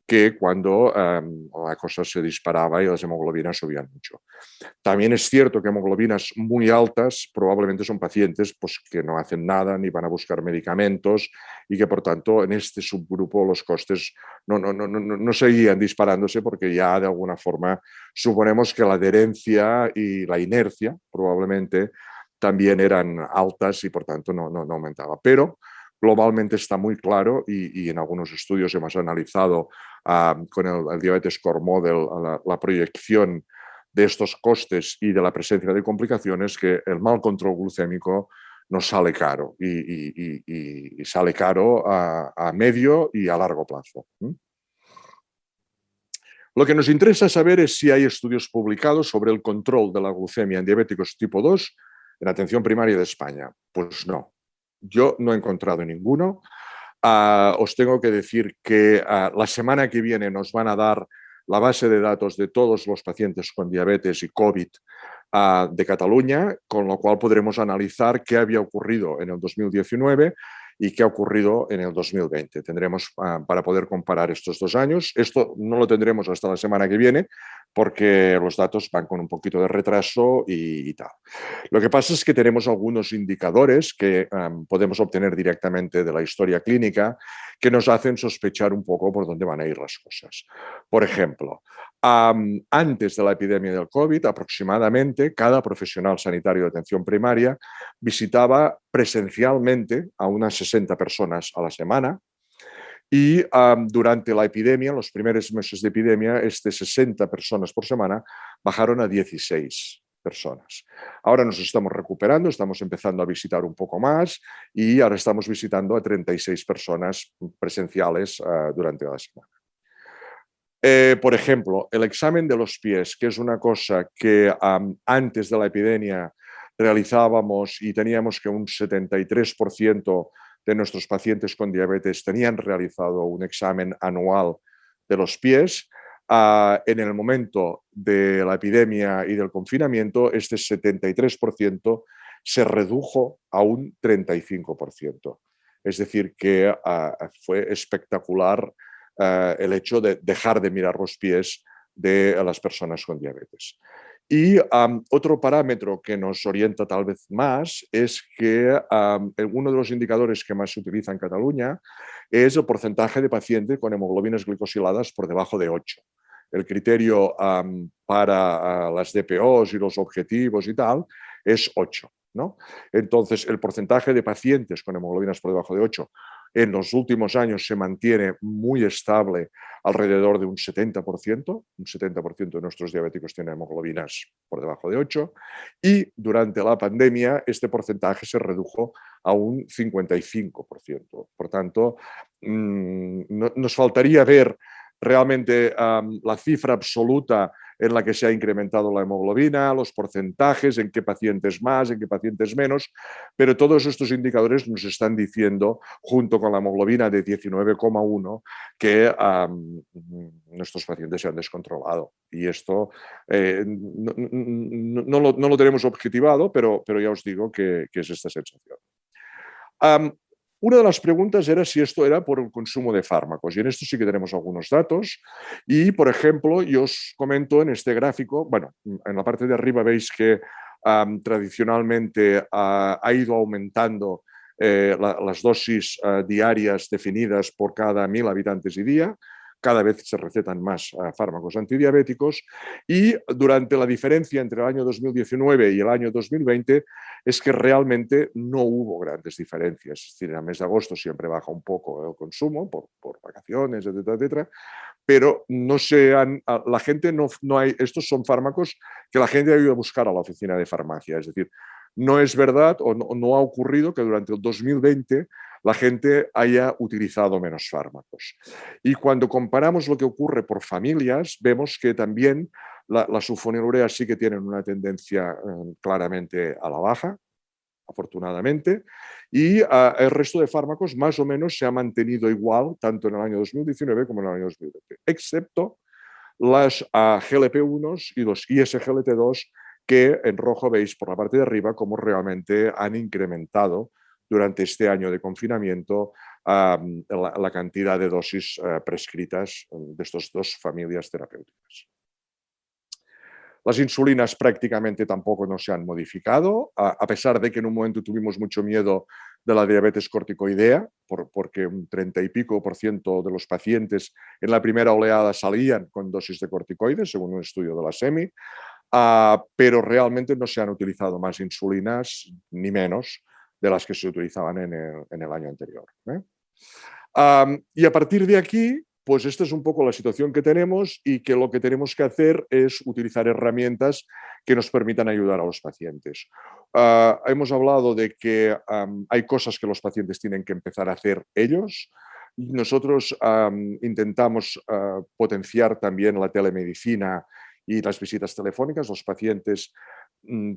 que cuando la cosa se disparaba y las hemoglobinas subían mucho. También es cierto que hemoglobinas muy altas probablemente son pacientes pues, que no hacen nada ni van a buscar medicamentos y que por tanto en este subgrupo los costes no seguían disparándose porque ya de alguna forma suponemos que la adherencia y la inercia probablemente también eran altas y por tanto no aumentaba. Pero globalmente está muy claro y en algunos estudios hemos analizado con el Diabetes Core Model la proyección de estos costes y de la presencia de complicaciones, que el mal control glucémico nos sale caro y sale caro a medio y a largo plazo. Lo que nos interesa saber es si hay estudios publicados sobre el control de la glucemia en diabéticos tipo 2 en atención primaria de España. Pues no, yo no he encontrado ninguno. Os tengo que decir que la semana que viene nos van a dar la base de datos de todos los pacientes con diabetes y COVID de Cataluña, con lo cual podremos analizar qué había ocurrido en el 2019 y qué ha ocurrido en el 2020. Tendremos para poder comparar estos 2 años. Esto no lo tendremos hasta la semana que viene porque los datos van con un poquito de retraso y tal. Lo que pasa es que tenemos algunos indicadores que podemos obtener directamente de la historia clínica que nos hacen sospechar un poco por dónde van a ir las cosas. Por ejemplo, antes de la epidemia del COVID, aproximadamente cada profesional sanitario de atención primaria visitaba presencialmente a unas 60 personas a la semana y durante la epidemia, los primeros meses de epidemia, 60 personas por semana bajaron a 16 personas. Ahora nos estamos recuperando, estamos empezando a visitar un poco más y ahora estamos visitando a 36 personas presenciales durante la semana. Por ejemplo, el examen de los pies, que es una cosa que antes de la epidemia realizábamos y teníamos que un 73% de nuestros pacientes con diabetes tenían realizado un examen anual de los pies. En el momento de la epidemia y del confinamiento, este 73% se redujo a un 35%. Es decir, que fue espectacular el hecho de dejar de mirar los pies de las personas con diabetes. Y otro parámetro que nos orienta tal vez más es que uno de los indicadores que más se utiliza en Cataluña es el porcentaje de pacientes con hemoglobinas glicosiladas por debajo de 8. El criterio para las DPOs y los objetivos y tal es 8. ¿no? Entonces, el porcentaje de pacientes con hemoglobinas por debajo de 8 en los últimos años se mantiene muy estable alrededor de un 70%. Un 70% de nuestros diabéticos tienen hemoglobinas por debajo de 8 y durante la pandemia este porcentaje se redujo a un 55%. Por tanto, nos faltaría ver realmente la cifra absoluta en la que se ha incrementado la hemoglobina, los porcentajes, en qué pacientes más, en qué pacientes menos, pero todos estos indicadores nos están diciendo, junto con la hemoglobina de 19,1, que nuestros pacientes se han descontrolado. Y esto no lo tenemos objetivado, pero ya os digo que es esta sensación. Una de las preguntas era si esto era por el consumo de fármacos y en esto sí que tenemos algunos datos y, por ejemplo, yo os comento en este gráfico, bueno, en la parte de arriba veis que tradicionalmente ha ido aumentando las dosis diarias definidas por cada 1000 habitantes y día. Cada vez se recetan más fármacos antidiabéticos y durante la diferencia entre el año 2019 y el año 2020 es que realmente no hubo grandes diferencias. Es decir, en el mes de agosto siempre baja un poco el consumo por vacaciones, etcétera, etcétera, pero no la gente no hay, estos son fármacos que la gente ha ido a buscar a la oficina de farmacia. Es decir, no es verdad o no ha ocurrido que durante el 2020 la gente haya utilizado menos fármacos. Y cuando comparamos lo que ocurre por familias, vemos que también Las sulfonilureas sí que tienen una tendencia claramente a la baja, afortunadamente, y el resto de fármacos más o menos se ha mantenido igual tanto en el año 2019 como en el año 2020, excepto las GLP-1 y los ISGLT2, que en rojo veis por la parte de arriba cómo realmente han incrementado durante este año de confinamiento la cantidad de dosis prescritas de estas dos familias terapéuticas. Las insulinas prácticamente tampoco no se han modificado, a pesar de que en un momento tuvimos mucho miedo de la diabetes corticoidea, porque un 30 y pico % de los pacientes en la primera oleada salían con dosis de corticoides, según un estudio de la SEMI, pero realmente no se han utilizado más insulinas, ni menos, de las que se utilizaban en el año anterior. Y a partir de aquí, pues esta es un poco la situación que tenemos y que lo que tenemos que hacer es utilizar herramientas que nos permitan ayudar a los pacientes. Hemos hablado de que hay cosas que los pacientes tienen que empezar a hacer ellos. Nosotros intentamos potenciar también la telemedicina y las visitas telefónicas. Los pacientes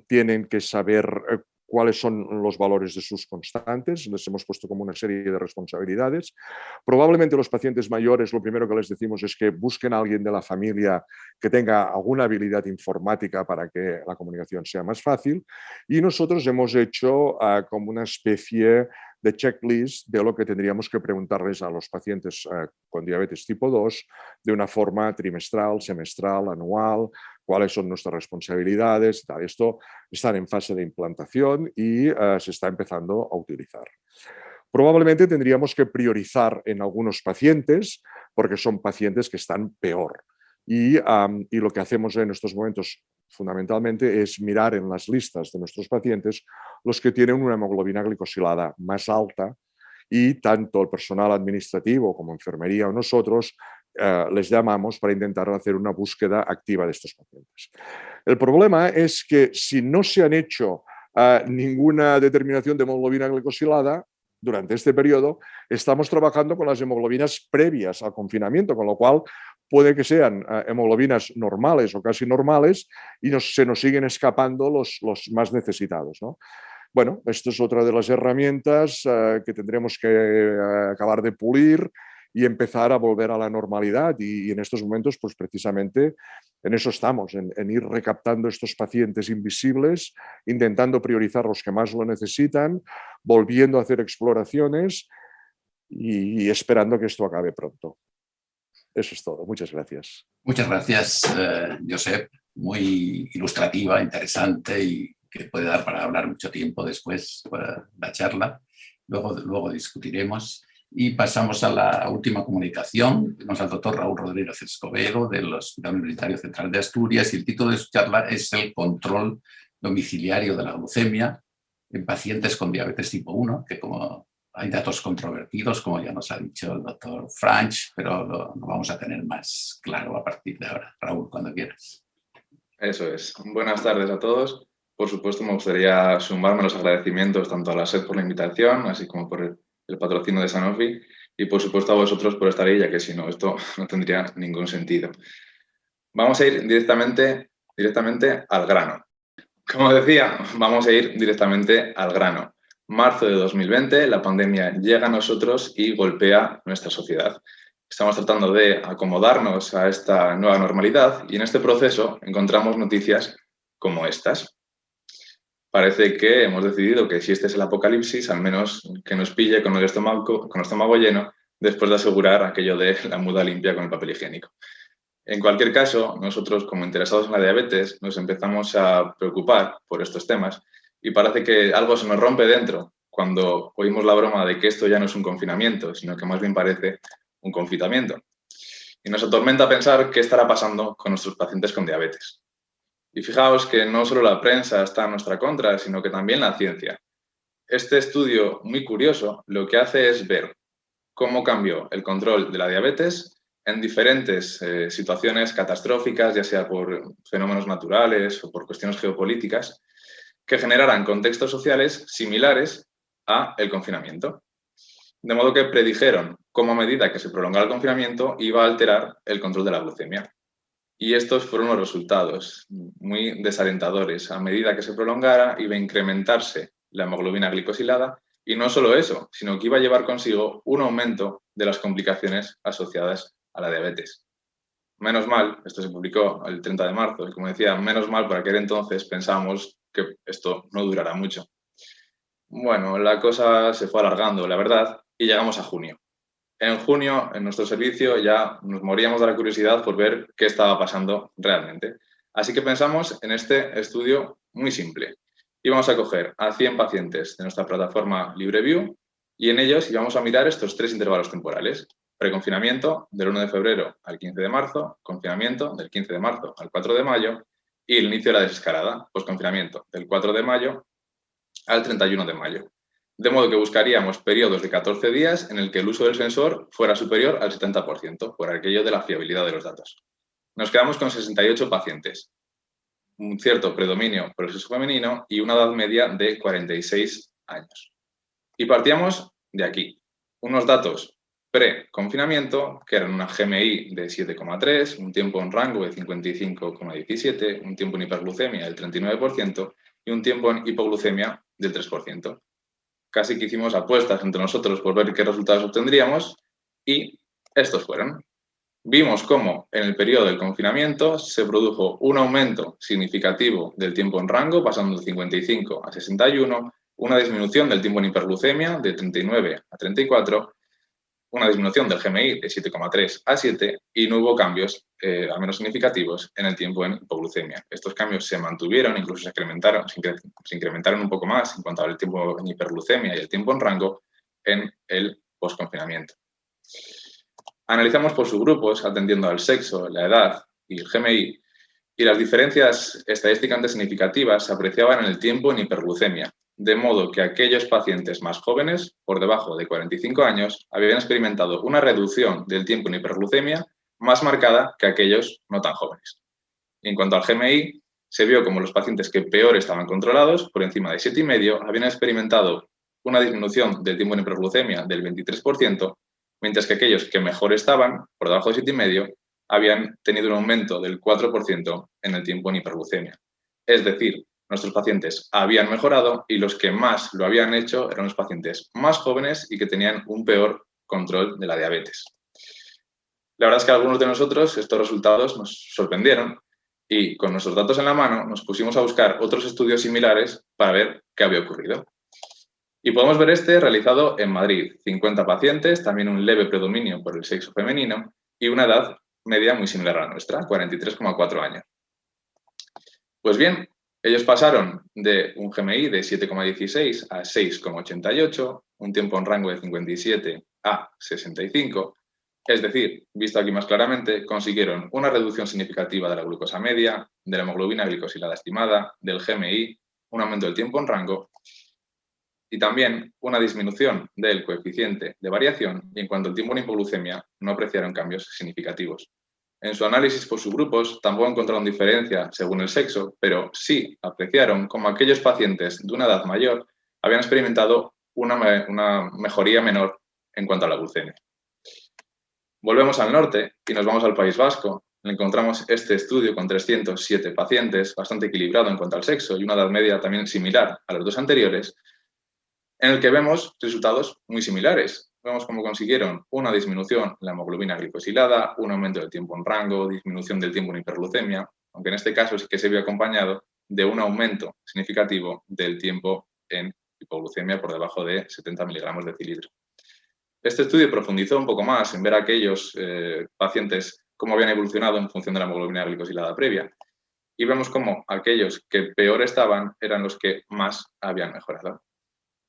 tienen que saber cuáles son los valores de sus constantes, les hemos puesto como una serie de responsabilidades. Probablemente los pacientes mayores, lo primero que les decimos es que busquen a alguien de la familia que tenga alguna habilidad informática para que la comunicación sea más fácil, y nosotros hemos hecho como una especie de checklist de lo que tendríamos que preguntarles a los pacientes con diabetes tipo 2 de una forma trimestral, semestral, anual, cuáles son nuestras responsabilidades y tal. Esto está en fase de implantación y se está empezando a utilizar. Probablemente tendríamos que priorizar en algunos pacientes porque son pacientes que están peor. Y lo que hacemos en estos momentos fundamentalmente es mirar en las listas de nuestros pacientes los que tienen una hemoglobina glicosilada más alta, y tanto el personal administrativo como enfermería o nosotros les llamamos para intentar hacer una búsqueda activa de estos pacientes. El problema es que si no se han hecho ninguna determinación de hemoglobina glicosilada durante este periodo, estamos trabajando con las hemoglobinas previas al confinamiento, con lo cual puede que sean hemoglobinas normales o casi normales y se nos siguen escapando los más necesitados, ¿no? Bueno, esto es otra de las herramientas que tendremos que acabar de pulir y empezar a volver a la normalidad. Y en estos momentos, pues precisamente en eso estamos, en ir recaptando estos pacientes invisibles, intentando priorizar los que más lo necesitan, volviendo a hacer exploraciones y esperando que esto acabe pronto. Eso es todo. Muchas gracias. Muchas gracias, Josep. Muy ilustrativa, interesante y que puede dar para hablar mucho tiempo después para la charla. Luego discutiremos. Y pasamos a la última comunicación. Tenemos al doctor Raúl Rodríguez Escobedo del Hospital Universitario Central de Asturias y el título de su charla es el control domiciliario de la glucemia en pacientes con diabetes tipo 1, que como hay datos controvertidos, como ya nos ha dicho el doctor Franch, pero lo vamos a tener más claro a partir de ahora. Raúl, cuando quieras. Eso es. Buenas tardes a todos. Por supuesto, me gustaría sumarme a los agradecimientos tanto a la SED por la invitación, así como por el patrocinio de Sanofi, y por supuesto a vosotros por estar ahí, ya que si no, esto no tendría ningún sentido. Vamos a ir directamente al grano. Como decía, vamos a ir directamente al grano. Marzo de 2020, la pandemia llega a nosotros y golpea nuestra sociedad. Estamos tratando de acomodarnos a esta nueva normalidad y en este proceso encontramos noticias como estas. Parece que hemos decidido que si este es el apocalipsis, al menos que nos pille con el estómago lleno después de asegurar aquello de la muda limpia con el papel higiénico. En cualquier caso, nosotros como interesados en la diabetes nos empezamos a preocupar por estos temas y parece que algo se nos rompe dentro cuando oímos la broma de que esto ya no es un confinamiento, sino que más bien parece un confitamiento. Y nos atormenta pensar qué estará pasando con nuestros pacientes con diabetes. Y fijaos que no solo la prensa está en nuestra contra, sino que también la ciencia. Este estudio muy curioso lo que hace es ver cómo cambió el control de la diabetes en diferentes situaciones catastróficas, ya sea por fenómenos naturales o por cuestiones geopolíticas, que generaran contextos sociales similares a el confinamiento. De modo que predijeron cómo a medida que se prolongara el confinamiento iba a alterar el control de la glucemia. Y estos fueron los resultados, muy desalentadores. A medida que se prolongara, iba a incrementarse la hemoglobina glicosilada, y no solo eso, sino que iba a llevar consigo un aumento de las complicaciones asociadas a la diabetes. Menos mal, esto se publicó el 30 de marzo, y como decía, menos mal, por aquel entonces pensábamos que esto no durará mucho. Bueno, la cosa se fue alargando, la verdad, y llegamos a junio. En junio, en nuestro servicio, ya nos moríamos de la curiosidad por ver qué estaba pasando realmente. Así que pensamos en este estudio muy simple. Íbamos a coger a 100 pacientes de nuestra plataforma LibreView y en ellos íbamos a mirar estos 3 intervalos temporales. Preconfinamiento del 1 de febrero al 15 de marzo, confinamiento del 15 de marzo al 4 de mayo y el inicio de la desescalada, posconfinamiento del 4 de mayo al 31 de mayo. De modo que buscaríamos periodos de 14 días en el que el uso del sensor fuera superior al 70%, por aquello de la fiabilidad de los datos. Nos quedamos con 68 pacientes, un cierto predominio por el sexo femenino y una edad media de 46 años. Y partíamos de aquí. Unos datos pre-confinamiento, que eran una GMI de 7,3, un tiempo en rango de 55,17, un tiempo en hiperglucemia del 39% y un tiempo en hipoglucemia del 3%. Casi que hicimos apuestas entre nosotros por ver qué resultados obtendríamos y estos fueron. Vimos cómo en el periodo del confinamiento se produjo un aumento significativo del tiempo en rango, pasando de 55 a 61, una disminución del tiempo en hiperglucemia de 39 a 34, una disminución del GMI de 7,3 a 7 y no hubo cambios, al menos significativos, en el tiempo en hipoglucemia. Estos cambios se mantuvieron, incluso se incrementaron un poco más en cuanto al tiempo en hiperglucemia y el tiempo en rango en el posconfinamiento. Analizamos por subgrupos, atendiendo al sexo, la edad y el GMI, y las diferencias estadísticamente significativas se apreciaban en el tiempo en hiperglucemia, de modo que aquellos pacientes más jóvenes, por debajo de 45 años, habían experimentado una reducción del tiempo en hiperglucemia más marcada que aquellos no tan jóvenes. En cuanto al GMI, se vio como los pacientes que peor estaban controlados, por encima de 7,5, habían experimentado una disminución del tiempo en hiperglucemia del 23%, mientras que aquellos que mejor estaban, por debajo de 7,5, habían tenido un aumento del 4% en el tiempo en hiperglucemia. Es decir, nuestros pacientes habían mejorado y los que más lo habían hecho eran los pacientes más jóvenes y que tenían un peor control de la diabetes. La verdad es que a algunos de nosotros estos resultados nos sorprendieron y con nuestros datos en la mano nos pusimos a buscar otros estudios similares para ver qué había ocurrido. Y podemos ver este realizado en Madrid, 50 pacientes, también un leve predominio por el sexo femenino y una edad media muy similar a la nuestra, 43,4 años. Pues bien, ellos pasaron de un GMI de 7,16 a 6,88, un tiempo en rango de 57 a 65, es decir, visto aquí más claramente, consiguieron una reducción significativa de la glucosa media, de la hemoglobina glicosilada estimada, del GMI, un aumento del tiempo en rango y también una disminución del coeficiente de variación y en cuanto al tiempo en hipoglucemia no apreciaron cambios significativos. En su análisis por subgrupos tampoco encontraron diferencia según el sexo, pero sí apreciaron cómo aquellos pacientes de una edad mayor habían experimentado una mejoría menor en cuanto a la glucemia. Volvemos al norte y nos vamos al País Vasco. Encontramos este estudio con 307 pacientes, bastante equilibrado en cuanto al sexo y una edad media también similar a los dos anteriores, en el que vemos resultados muy similares. Vemos cómo consiguieron una disminución en la hemoglobina glicosilada, un aumento del tiempo en rango, disminución del tiempo en hiperglucemia, aunque en este caso sí que se vio acompañado de un aumento significativo del tiempo en hipoglucemia por debajo de 70 miligramos de decilitro. Este estudio profundizó un poco más en ver a aquellos pacientes cómo habían evolucionado en función de la hemoglobina glicosilada previa. Y vemos cómo aquellos que peor estaban eran los que más habían mejorado.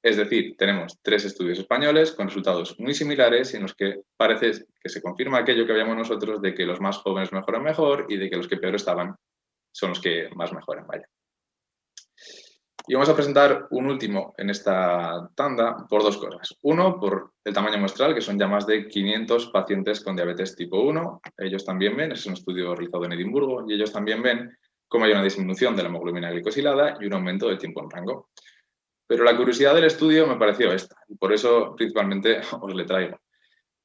Es decir, tenemos 3 estudios españoles con resultados muy similares y en los que parece que se confirma aquello que veíamos nosotros de que los más jóvenes mejoran mejor y de que los que peor estaban son los que más mejoran. Vaya. Y vamos a presentar un último en esta tanda por 2 cosas. Uno, por el tamaño muestral, que son ya más de 500 pacientes con diabetes tipo 1. Ellos también ven, es un estudio realizado en Edimburgo, y ellos también ven cómo hay una disminución de la hemoglobina glicosilada y un aumento del tiempo en rango. Pero la curiosidad del estudio me pareció esta, y por eso principalmente os le traigo.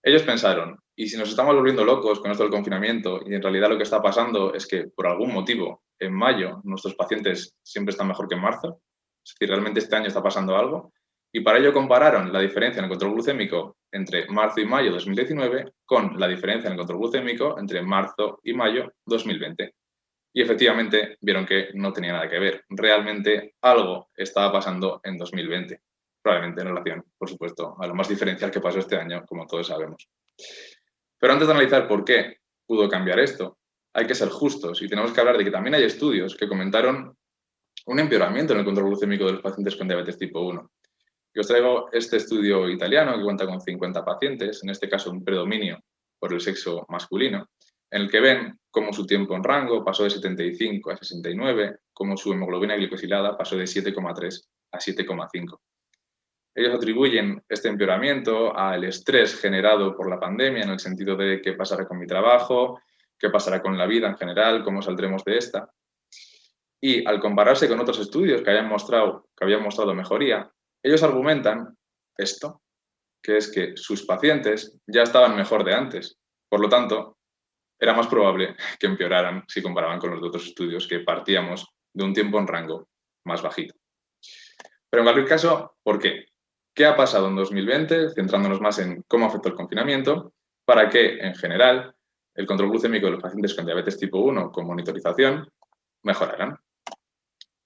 Ellos pensaron, Y si nos estamos volviendo locos con esto del confinamiento y en realidad lo que está pasando es que por algún motivo en mayo nuestros pacientes siempre están mejor que en marzo, es decir, realmente este año está pasando algo, y para ello compararon la diferencia en el control glucémico entre marzo y mayo 2019 con la diferencia en el control glucémico entre marzo y mayo 2020. Y efectivamente vieron que no tenía nada que ver. Realmente algo estaba pasando en 2020, probablemente en relación, por supuesto, a lo más diferencial que pasó este año, como todos sabemos. Pero antes de analizar por qué pudo cambiar esto, hay que ser justos y tenemos que hablar de que también hay estudios que comentaron un empeoramiento en el control glucémico de los pacientes con diabetes tipo 1. Y os traigo este estudio italiano que cuenta con 50 pacientes, en este caso un predominio por el sexo masculino, en el que ven cómo su tiempo en rango pasó de 75 a 69, cómo su hemoglobina glicosilada pasó de 7,3 a 7,5. Ellos atribuyen este empeoramiento al estrés generado por la pandemia, en el sentido de qué pasará con mi trabajo, qué pasará con la vida en general, cómo saldremos de esta. Y al compararse con otros estudios que habían mostrado mejoría, ellos argumentan esto, que es que sus pacientes ya estaban mejor de antes. Por lo tanto, era más probable que empeoraran si comparaban con los otros estudios que partíamos de un tiempo en rango más bajito. Pero en cualquier caso, ¿por qué? ¿Qué ha pasado en 2020? Centrándonos más en cómo afectó el confinamiento, para que, en general, el control glucémico de los pacientes con diabetes tipo 1 con monitorización mejoraran.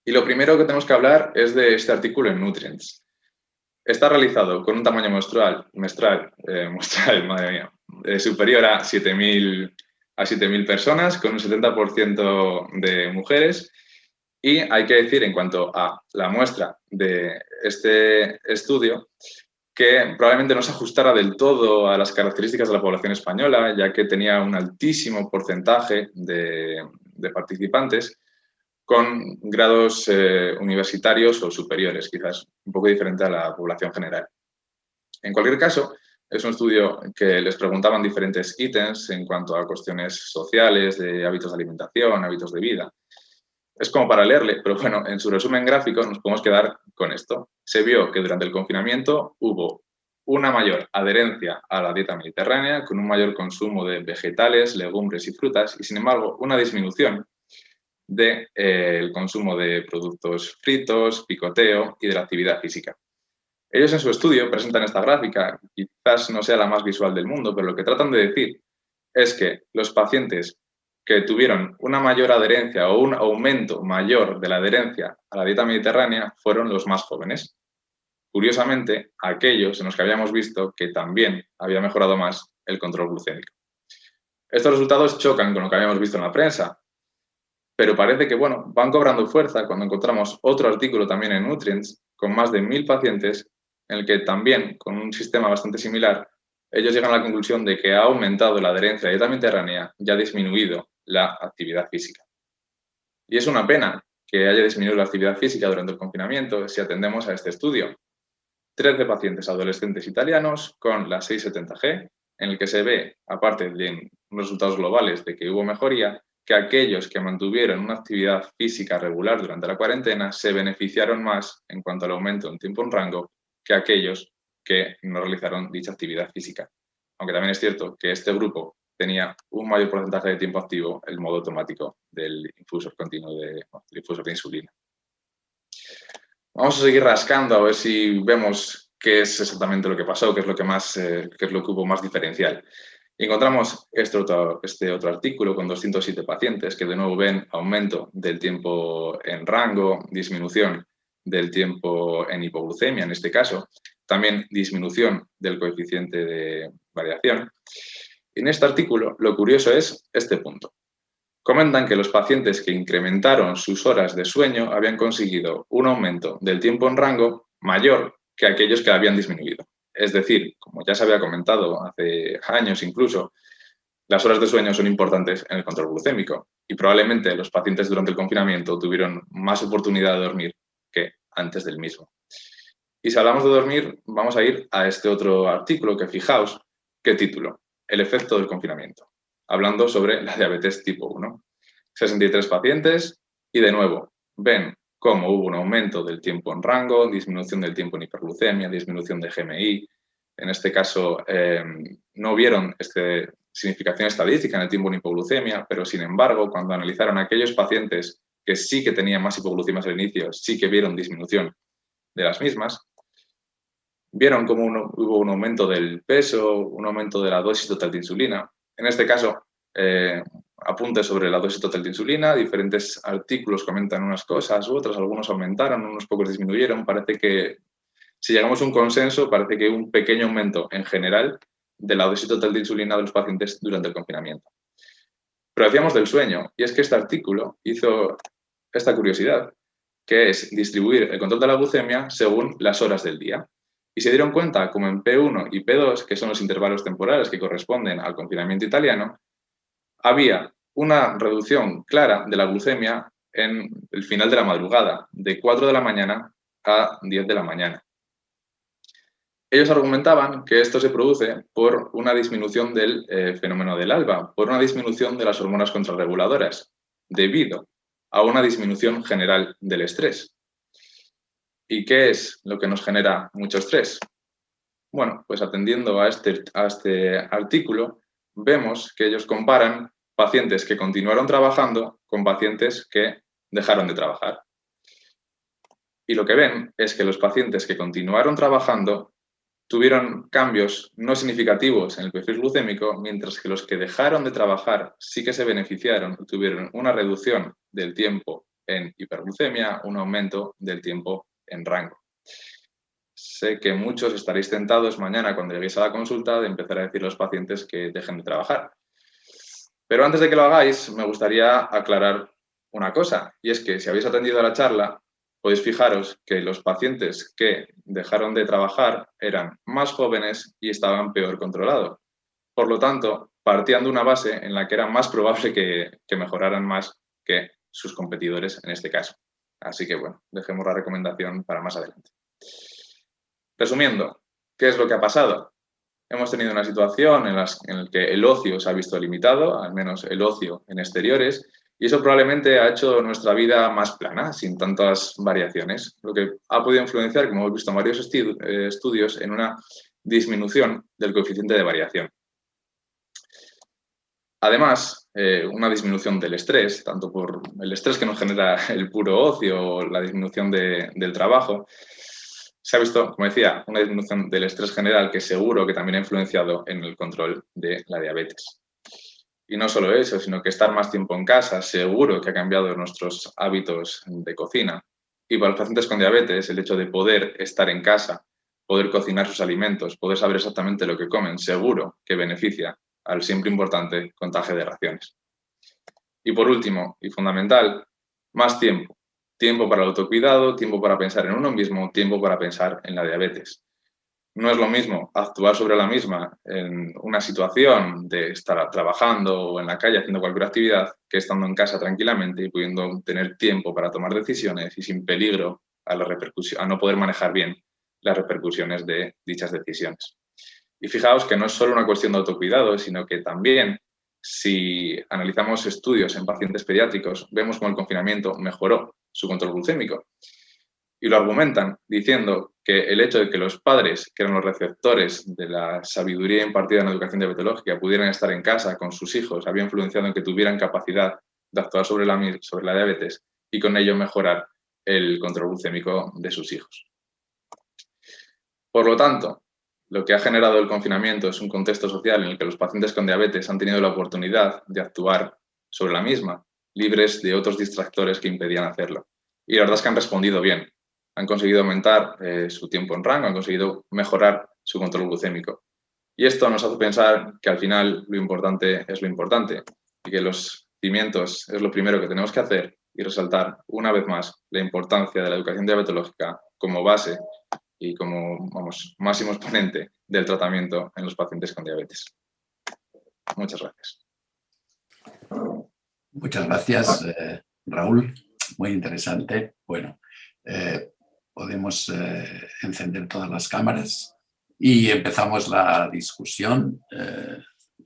Y lo primero que tenemos que hablar es de este artículo en Nutrients. Está realizado con un tamaño muestral, madre mía, superior a 7.000 personas, con un 70% de mujeres. Y hay que decir, en cuanto a la muestra de este estudio, que probablemente no se ajustara del todo a las características de la población española, ya que tenía un altísimo porcentaje de participantes con grados universitarios o superiores, quizás un poco diferente a la población general. En cualquier caso, es un estudio que les preguntaban diferentes ítems en cuanto a cuestiones sociales, de hábitos de alimentación, hábitos de vida. Es como para leerle, pero bueno, en su resumen gráfico nos podemos quedar con esto. Se vio que durante el confinamiento hubo una mayor adherencia a la dieta mediterránea, con un mayor consumo de vegetales, legumbres y frutas, y sin embargo una disminución del consumo de productos fritos, picoteo y de la actividad física. Ellos en su estudio presentan esta gráfica, quizás no sea la más visual del mundo, pero lo que tratan de decir es que los pacientes que tuvieron una mayor adherencia o un aumento mayor de la adherencia a la dieta mediterránea fueron los más jóvenes. Curiosamente, aquellos en los que habíamos visto que también había mejorado más el control glucémico. Estos resultados chocan con lo que habíamos visto en la prensa, pero parece que, bueno, van cobrando fuerza cuando encontramos otro artículo también en Nutrients con más de 1.000 pacientes en el que también, con un sistema bastante similar, ellos llegan a la conclusión de que ha aumentado la adherencia a la dieta mediterránea y ha disminuido la actividad física. Y es una pena que haya disminuido la actividad física durante el confinamiento si atendemos a este estudio. 13 pacientes adolescentes italianos con la 670G, en el que se ve, aparte de unos resultados globales de que hubo mejoría, que aquellos que mantuvieron una actividad física regular durante la cuarentena se beneficiaron más en cuanto al aumento en tiempo en rango que aquellos que no realizaron dicha actividad física. Aunque también es cierto que este grupo tenía un mayor porcentaje de tiempo activo el modo automático del infusor continuo del infusor de insulina. Vamos a seguir rascando a ver si vemos qué es exactamente lo que pasó, qué es lo que hubo más diferencial. Y encontramos este otro artículo con 207 pacientes que de nuevo ven aumento del tiempo en rango, disminución del tiempo en hipoglucemia en este caso, también disminución del coeficiente de variación. En este artículo lo curioso es este punto. Comentan que los pacientes que incrementaron sus horas de sueño habían conseguido un aumento del tiempo en rango mayor que aquellos que habían disminuido. Es decir, como ya se había comentado hace años incluso, las horas de sueño son importantes en el control glucémico y probablemente los pacientes durante el confinamiento tuvieron más oportunidad de dormir que antes del mismo. Y si hablamos de dormir, vamos a ir a este otro artículo que fijaos, ¿qué título? El efecto del confinamiento, hablando sobre la diabetes tipo 1. 63 pacientes y de nuevo ven cómo hubo un aumento del tiempo en rango, disminución del tiempo en hiperglucemia, disminución de GMI, en este caso no vieron significación estadística en el tiempo en hipoglucemia, pero sin embargo, cuando analizaron a aquellos pacientes que sí que tenían más hipoglucemias al inicio, sí que vieron disminución de las mismas, vieron cómo hubo un aumento del peso, un aumento de la dosis total de insulina. En este caso, apuntes sobre la dosis total de insulina, diferentes artículos comentan unas cosas u otras, algunos aumentaron, unos pocos disminuyeron. Parece que, si llegamos a un consenso, parece que hay un pequeño aumento en general de la dosis total de insulina de los pacientes durante el confinamiento. Pero decíamos del sueño, y es que este artículo hizo esta curiosidad, que es distribuir el control de la glucemia según las horas del día. Y se dieron cuenta, como en P1 y P2, que son los intervalos temporales que corresponden al confinamiento italiano, había una reducción clara de la glucemia en el final de la madrugada, de 4 de la mañana a 10 de la mañana. Ellos argumentaban que esto se produce por una disminución del fenómeno del alba, por una disminución de las hormonas contrarreguladoras, debido a una disminución general del estrés. ¿Y qué es lo que nos genera mucho estrés? Bueno, pues atendiendo a este artículo, vemos que ellos comparan pacientes que continuaron trabajando con pacientes que dejaron de trabajar. Y lo que ven es que los pacientes que continuaron trabajando tuvieron cambios no significativos en el perfil glucémico, mientras que los que dejaron de trabajar sí que se beneficiaron y tuvieron una reducción del tiempo en hiperglucemia, un aumento del tiempo en rango. Sé que muchos estaréis tentados mañana, cuando lleguéis a la consulta, de empezar a decir a los pacientes que dejen de trabajar. Pero antes de que lo hagáis, me gustaría aclarar una cosa, y es que si habéis atendido a la charla, podéis fijaros que los pacientes que dejaron de trabajar eran más jóvenes y estaban peor controlados. Por lo tanto, partían de una base en la que era más probable que mejoraran más que sus competidores en este caso. Así que, bueno, dejemos la recomendación para más adelante. Resumiendo, ¿qué es lo que ha pasado? Hemos tenido una situación en la que el ocio se ha visto limitado, al menos el ocio en exteriores, y eso probablemente ha hecho nuestra vida más plana, sin tantas variaciones, lo que ha podido influenciar, como hemos visto en varios estudios, en una disminución del coeficiente de variación. Además, una disminución del estrés, tanto por el estrés que nos genera el puro ocio o la disminución del trabajo. Se ha visto, como decía, una disminución del estrés general que seguro que también ha influenciado en el control de la diabetes. Y no solo eso, sino que estar más tiempo en casa seguro que ha cambiado nuestros hábitos de cocina. Y para los pacientes con diabetes, el hecho de poder estar en casa, poder cocinar sus alimentos, poder saber exactamente lo que comen, seguro que beneficia al siempre importante contaje de raciones. Y por último, y fundamental, más tiempo. Tiempo para el autocuidado, tiempo para pensar en uno mismo, tiempo para pensar en la diabetes. No es lo mismo actuar sobre la misma en una situación de estar trabajando o en la calle haciendo cualquier actividad que estando en casa tranquilamente y pudiendo tener tiempo para tomar decisiones y sin peligro a no poder manejar bien las repercusiones de dichas decisiones. Y fijaos que no es solo una cuestión de autocuidado, sino que también, si analizamos estudios en pacientes pediátricos, vemos cómo el confinamiento mejoró su control glucémico. Y lo argumentan diciendo que el hecho de que los padres, que eran los receptores de la sabiduría impartida en la educación diabetológica, pudieran estar en casa con sus hijos, había influenciado en que tuvieran capacidad de actuar sobre la diabetes y con ello mejorar el control glucémico de sus hijos. Por lo tanto, lo que ha generado el confinamiento es un contexto social en el que los pacientes con diabetes han tenido la oportunidad de actuar sobre la misma, libres de otros distractores que impedían hacerlo. Y la verdad es que han respondido bien. Han conseguido aumentar su tiempo en rango, han conseguido mejorar su control glucémico. Y esto nos hace pensar que al final lo importante es lo importante y que los cimientos es lo primero que tenemos que hacer y resaltar una vez más la importancia de la educación diabetológica como base y como máximo exponente del tratamiento en los pacientes con diabetes. Muchas gracias. Muchas gracias, Raúl. Muy interesante. Bueno, podemos encender todas las cámaras y empezamos la discusión.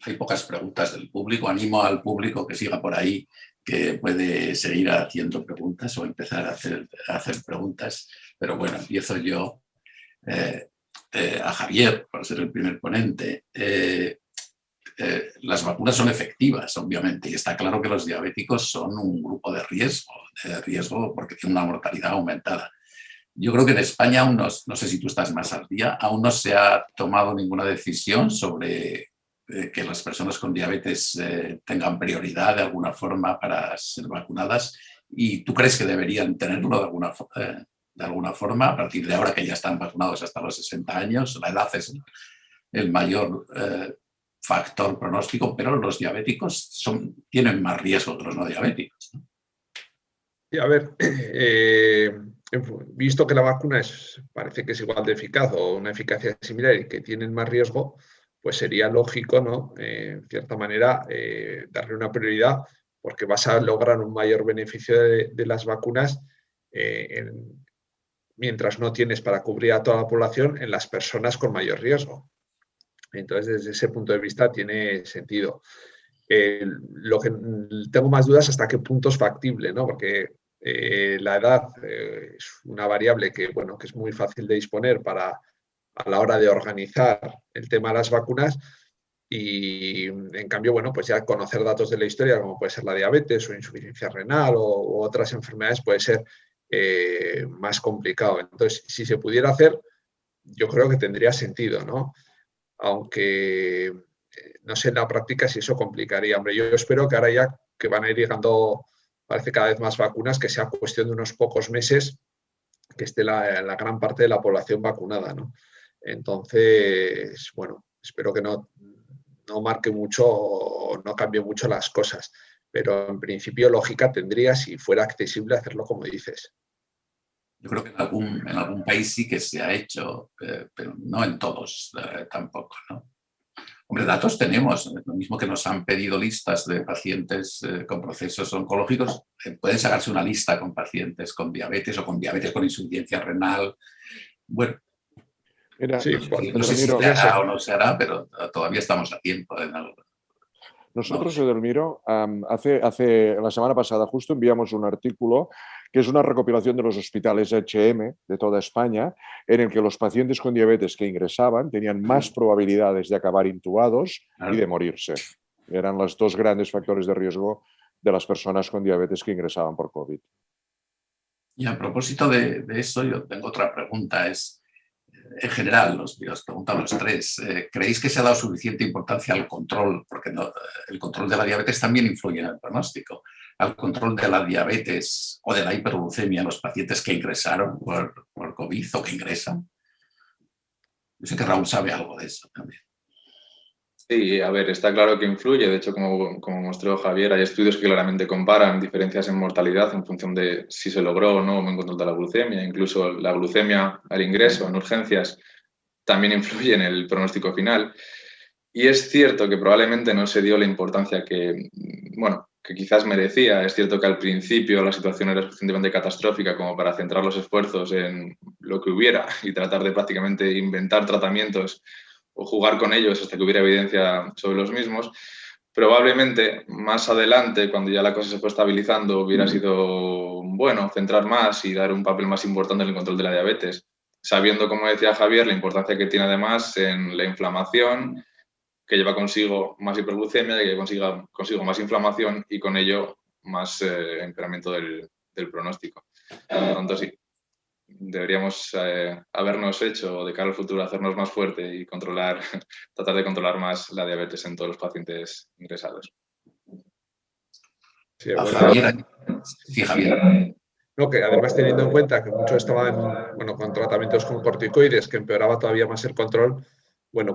Hay pocas preguntas del público. Animo al público que siga por ahí, que puede seguir haciendo preguntas o empezar a hacer preguntas. Pero bueno, empiezo yo. A Javier, por ser el primer ponente. las vacunas son efectivas, obviamente, y está claro que los diabéticos son un grupo de riesgo porque tienen una mortalidad aumentada. Yo creo que en España aún no sé si tú estás más al día, aún no se ha tomado ninguna decisión sobre que las personas con diabetes tengan prioridad de alguna forma para ser vacunadas. ¿Y tú crees que deberían tenerlo de alguna forma a partir de ahora que ya están vacunados hasta los 60 años? La edad es el mayor factor pronóstico, pero los diabéticos tienen más riesgo que los no diabéticos, ¿no? Y a ver, visto que la vacuna parece que es igual de eficaz o una eficacia similar y que tienen más riesgo, pues sería lógico, ¿no? En cierta manera, darle una prioridad porque vas a lograr un mayor beneficio de las vacunas mientras no tienes para cubrir a toda la población en las personas con mayor riesgo. Entonces, desde ese punto de vista tiene sentido. Lo que tengo más dudas hasta qué punto es factible, ¿no? Porque la edad es una variable que es muy fácil de disponer a la hora de organizar el tema de las vacunas y, en cambio, pues ya conocer datos de la historia, como puede ser la diabetes o insuficiencia renal o otras enfermedades, puede ser más complicado. Entonces, si se pudiera hacer, yo creo que tendría sentido, ¿no? Aunque no sé en la práctica si eso complicaría. Hombre, yo espero que ahora ya que van a ir llegando, parece cada vez más vacunas, que sea cuestión de unos pocos meses que esté la gran parte de la población vacunada, ¿no? Entonces, espero que no marque mucho o no cambie mucho las cosas, pero en principio lógica tendría si fuera accesible hacerlo como dices. Yo creo que en algún país sí que se ha hecho, pero no en todos tampoco, ¿no? Hombre, datos tenemos, lo mismo que nos han pedido listas de pacientes con procesos oncológicos, pueden sacarse una lista con pacientes con diabetes o con diabetes con insuficiencia renal. Bueno, Mira, sí, no sé si se hará o no se hará, pero todavía estamos a tiempo en algo. Nosotros, Edelmiro, la semana pasada justo enviamos un artículo que es una recopilación de los hospitales HM de toda España, en el que los pacientes con diabetes que ingresaban tenían más probabilidades de acabar intubados y de morirse. Eran los dos grandes factores de riesgo de las personas con diabetes que ingresaban por COVID. Y a propósito de eso, yo tengo otra pregunta. En general, os pregunto a los tres, ¿creéis que se ha dado suficiente importancia al control? Porque el control de la diabetes también influye en el pronóstico. Al control de la diabetes o de la hiperglucemia en los pacientes que ingresaron por COVID o que ingresan. Yo sé que Raúl sabe algo de eso también. Sí, a ver, está claro que influye. De hecho, como mostró Javier, hay estudios que claramente comparan diferencias en mortalidad en función de si se logró o no un control de la glucemia. Incluso la glucemia al ingreso en urgencias también influye en el pronóstico final. Y es cierto que probablemente no se dio la importancia que quizás merecía. Es cierto que al principio la situación era suficientemente catastrófica como para centrar los esfuerzos en lo que hubiera y tratar de prácticamente inventar tratamientos o jugar con ellos hasta que hubiera evidencia sobre los mismos. Probablemente más adelante, cuando ya la cosa se fue estabilizando, hubiera sido bueno centrar más y dar un papel más importante en el control de la diabetes, sabiendo, como decía Javier, la importancia que tiene además en la inflamación, que lleva consigo más hiperglucemia, que lleva consigo más inflamación y con ello más empeoramiento del pronóstico. Por lo tanto, sí, deberíamos habernos hecho de cara al futuro hacernos más fuerte y tratar de controlar más la diabetes en todos los pacientes ingresados. Sí, Javier. No, que además teniendo en cuenta que muchos estaban con tratamientos con corticoides que empeoraba todavía más el control,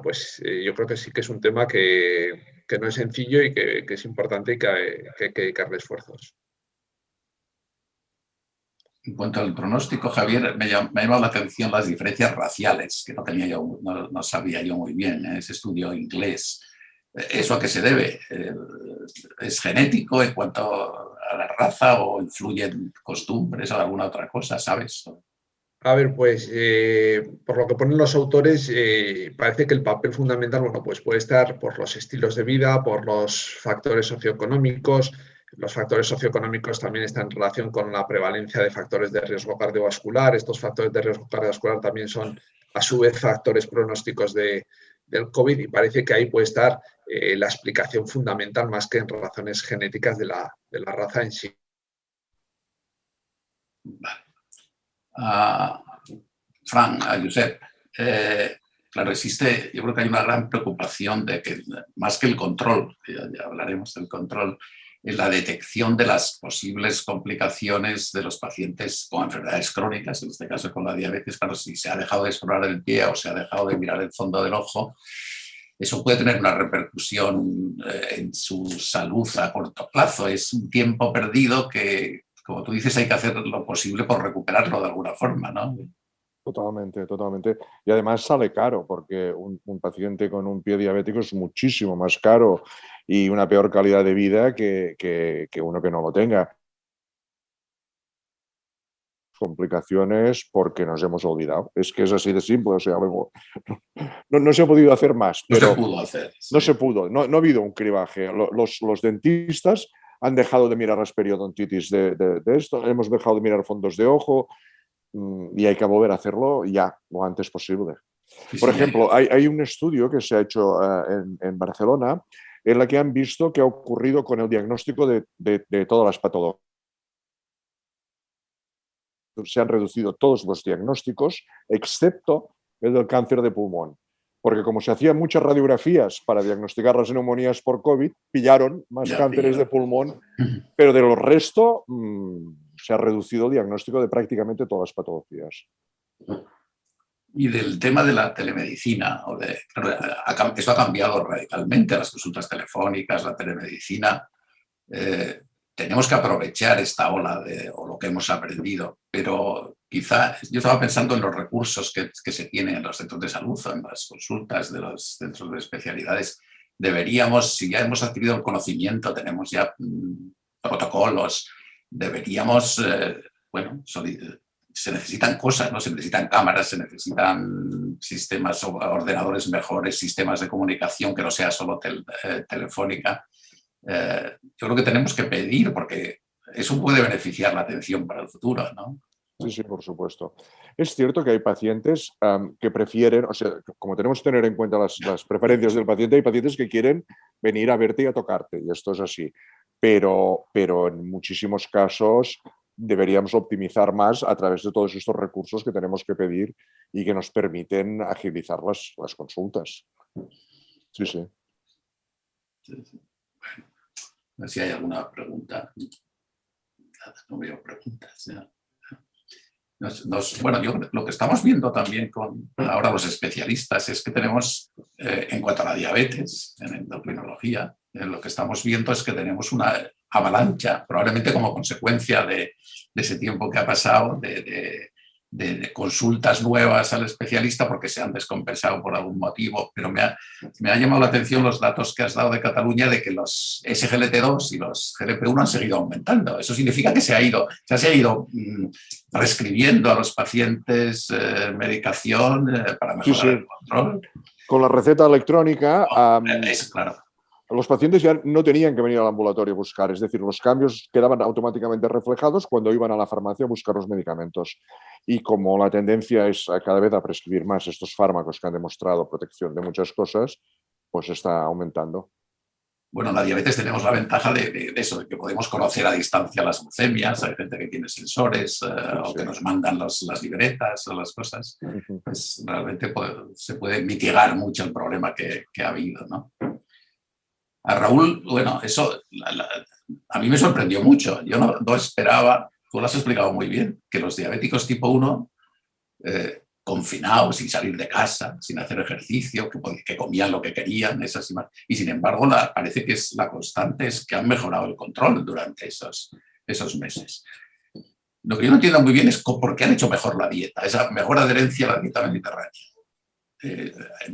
pues yo creo que sí que es un tema que no es sencillo y que es importante y que hay que dedicarle esfuerzos. En cuanto al pronóstico, Javier, me ha llamado la atención las diferencias raciales, que no sabía yo muy bien en ese estudio inglés. ¿Eso a qué se debe? ¿Es genético en cuanto a la raza o influyen costumbres o alguna otra cosa, sabes? A ver, pues por lo que ponen los autores, parece que el papel fundamental pues puede estar por los estilos de vida, por los factores socioeconómicos. Los factores socioeconómicos también están en relación con la prevalencia de factores de riesgo cardiovascular. Estos factores de riesgo cardiovascular también son, a su vez, factores pronósticos del COVID y parece que ahí puede estar la explicación fundamental más que en razones genéticas de la raza en sí. Vale. Fran, a Josep, claro, yo creo que hay una gran preocupación de que, más que el control, que ya hablaremos del control, en la detección de las posibles complicaciones de los pacientes con enfermedades crónicas, en este caso con la diabetes. Claro, si se ha dejado de explorar el pie o se ha dejado de mirar el fondo del ojo, eso puede tener una repercusión en su salud a corto plazo. Es un tiempo perdido que, como tú dices, hay que hacer lo posible por recuperarlo de alguna forma, ¿no? Totalmente, totalmente. Y además sale caro, porque un paciente con un pie diabético es muchísimo más caro y una peor calidad de vida que uno que no lo tenga. Complicaciones porque nos hemos olvidado. Es que es así de simple. O sea, no se ha podido hacer más. No pero se pudo hacer. Sí. No se pudo, no ha habido un cribaje. Los dentistas han dejado de mirar las periodontitis de esto, hemos dejado de mirar fondos de ojo, y hay que volver a hacerlo ya, lo antes posible. Sí, Por sí, ejemplo, hay un estudio que se ha hecho en Barcelona en la que han visto qué ha ocurrido con el diagnóstico de todas las patologías. Se han reducido todos los diagnósticos, excepto el del cáncer de pulmón. Porque como se hacían muchas radiografías para diagnosticar las neumonías por COVID, pillaron más cánceres de pulmón, pero de los resto se ha reducido el diagnóstico de prácticamente todas las patologías. Y del tema de la telemedicina, esto ha cambiado radicalmente, las consultas telefónicas, la telemedicina. Tenemos que aprovechar esta ola o lo que hemos aprendido, pero quizá yo estaba pensando en los recursos que se tienen en los centros de salud o en las consultas de los centros de especialidades. Deberíamos, si ya hemos adquirido el conocimiento, tenemos ya protocolos, deberíamos, se necesitan cosas, ¿no? Se necesitan cámaras, se necesitan sistemas o ordenadores mejores, sistemas de comunicación que no sea solo telefónica. Yo creo que tenemos que pedir, porque eso puede beneficiar la atención para el futuro, ¿no? Sí, por supuesto. Es cierto que hay pacientes que prefieren, o sea, como tenemos que tener en cuenta las preferencias del paciente, hay pacientes que quieren venir a verte y a tocarte, y esto es así. Pero en muchísimos casos deberíamos optimizar más a través de todos estos recursos que tenemos que pedir y que nos permiten agilizar las consultas. Sí. Bueno, a ver si hay alguna pregunta. No veo preguntas. ¿Ya? Bueno, lo que estamos viendo también con ahora los especialistas es que tenemos, en cuanto a la diabetes, en endocrinología, lo que estamos viendo es que tenemos una avalancha, probablemente como consecuencia de ese tiempo que ha pasado, de consultas nuevas al especialista porque se han descompensado por algún motivo, pero me ha llamado la atención los datos que has dado de Cataluña de que los SGLT2 y los GLP-1 han seguido aumentando. Eso significa que se ha ido prescribiendo a los pacientes medicación para mejorar el control. Con la receta electrónica, claro. Los pacientes ya no tenían que venir al ambulatorio a buscar, es decir, los cambios quedaban automáticamente reflejados cuando iban a la farmacia a buscar los medicamentos. Y como la tendencia es cada vez a prescribir más estos fármacos que han demostrado protección de muchas cosas, pues está aumentando. Bueno, en la diabetes tenemos la ventaja de eso, de que podemos conocer a distancia las glucemias, hay gente que tiene sensores o que nos mandan las libretas o las cosas. Pues realmente se puede mitigar mucho el problema que ha habido, ¿no? A Raúl, bueno, eso a mí me sorprendió mucho. Yo no esperaba, tú lo has explicado muy bien, que los diabéticos tipo 1, confinados, sin salir de casa, sin hacer ejercicio, que comían lo que querían, esas y más. Y sin embargo, parece que la constante es que han mejorado el control durante esos meses. Lo que yo no entiendo muy bien es por qué han hecho mejor la dieta, esa mejor adherencia a la dieta mediterránea.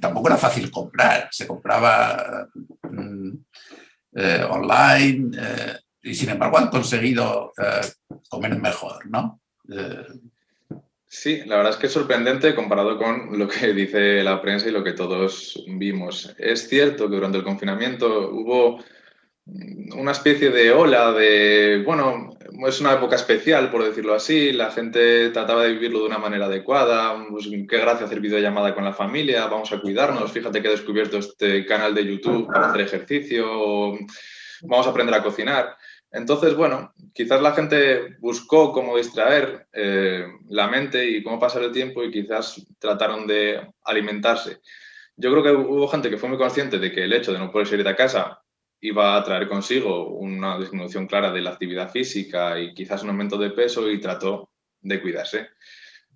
Tampoco era fácil comprar, se compraba online y sin embargo han conseguido comer mejor, ¿no? Sí, la verdad es que es sorprendente comparado con lo que dice la prensa y lo que todos vimos. Es cierto que durante el confinamiento hubo una especie de ola de, bueno, es una época especial, por decirlo así, la gente trataba de vivirlo de una manera adecuada, pues qué gracia hacer videollamada con la familia, vamos a cuidarnos, fíjate que he descubierto este canal de YouTube para hacer ejercicio, vamos a aprender a cocinar. Entonces, bueno, quizás la gente buscó cómo distraer la mente y cómo pasar el tiempo y quizás trataron de alimentarse. Yo creo que hubo gente que fue muy consciente de que el hecho de no poder salir de casa iba a traer consigo una disminución clara de la actividad física y quizás un aumento de peso y trató de cuidarse.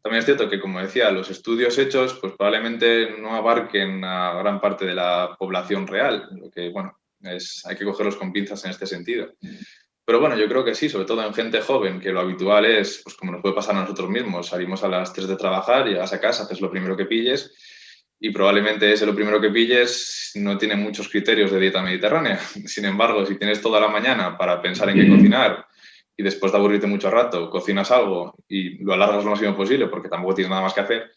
También es cierto que, como decía, los estudios hechos pues probablemente no abarquen a gran parte de la población real, lo que, bueno, hay que cogerlos con pinzas en este sentido. Pero bueno, yo creo que sí, sobre todo en gente joven, que lo habitual es, pues como nos puede pasar a nosotros mismos, salimos a las 3 de trabajar, llegas a casa, haces lo primero que pilles y probablemente ese lo primero que pilles no tiene muchos criterios de dieta mediterránea. Sin embargo, si tienes toda la mañana para pensar en qué cocinar y después de aburrirte mucho rato, cocinas algo y lo alargas lo máximo posible porque tampoco tienes nada más que hacer,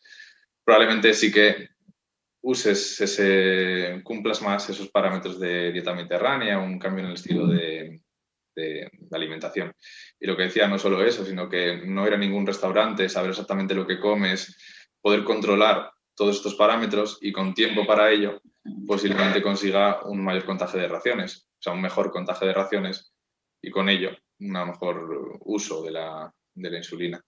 probablemente sí que cumplas más esos parámetros de dieta mediterránea, un cambio en el estilo de alimentación. Y lo que decía, no solo eso, sino que no ir a ningún restaurante, saber exactamente lo que comes, poder controlar todos estos parámetros y con tiempo para ello, posiblemente consiga un mayor contagio de raciones, o sea, un mejor contagio de raciones y con ello un mejor uso de la insulina.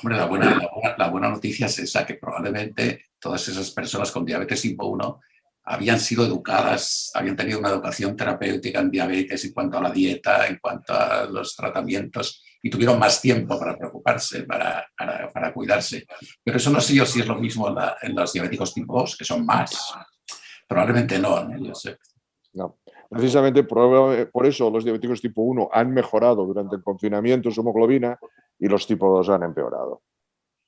Hombre, la buena noticia es esa, que probablemente todas esas personas con diabetes tipo 1 habían sido educadas, habían tenido una educación terapéutica en diabetes en cuanto a la dieta, en cuanto a los tratamientos, y tuvieron más tiempo para preocuparse, para cuidarse. Pero eso no sé yo si es lo mismo en los diabéticos tipo 2, que son más. Probablemente no, ¿no? Yo sé. No. Precisamente por eso los diabéticos tipo 1 han mejorado durante el confinamiento su hemoglobina y los tipo 2 han empeorado.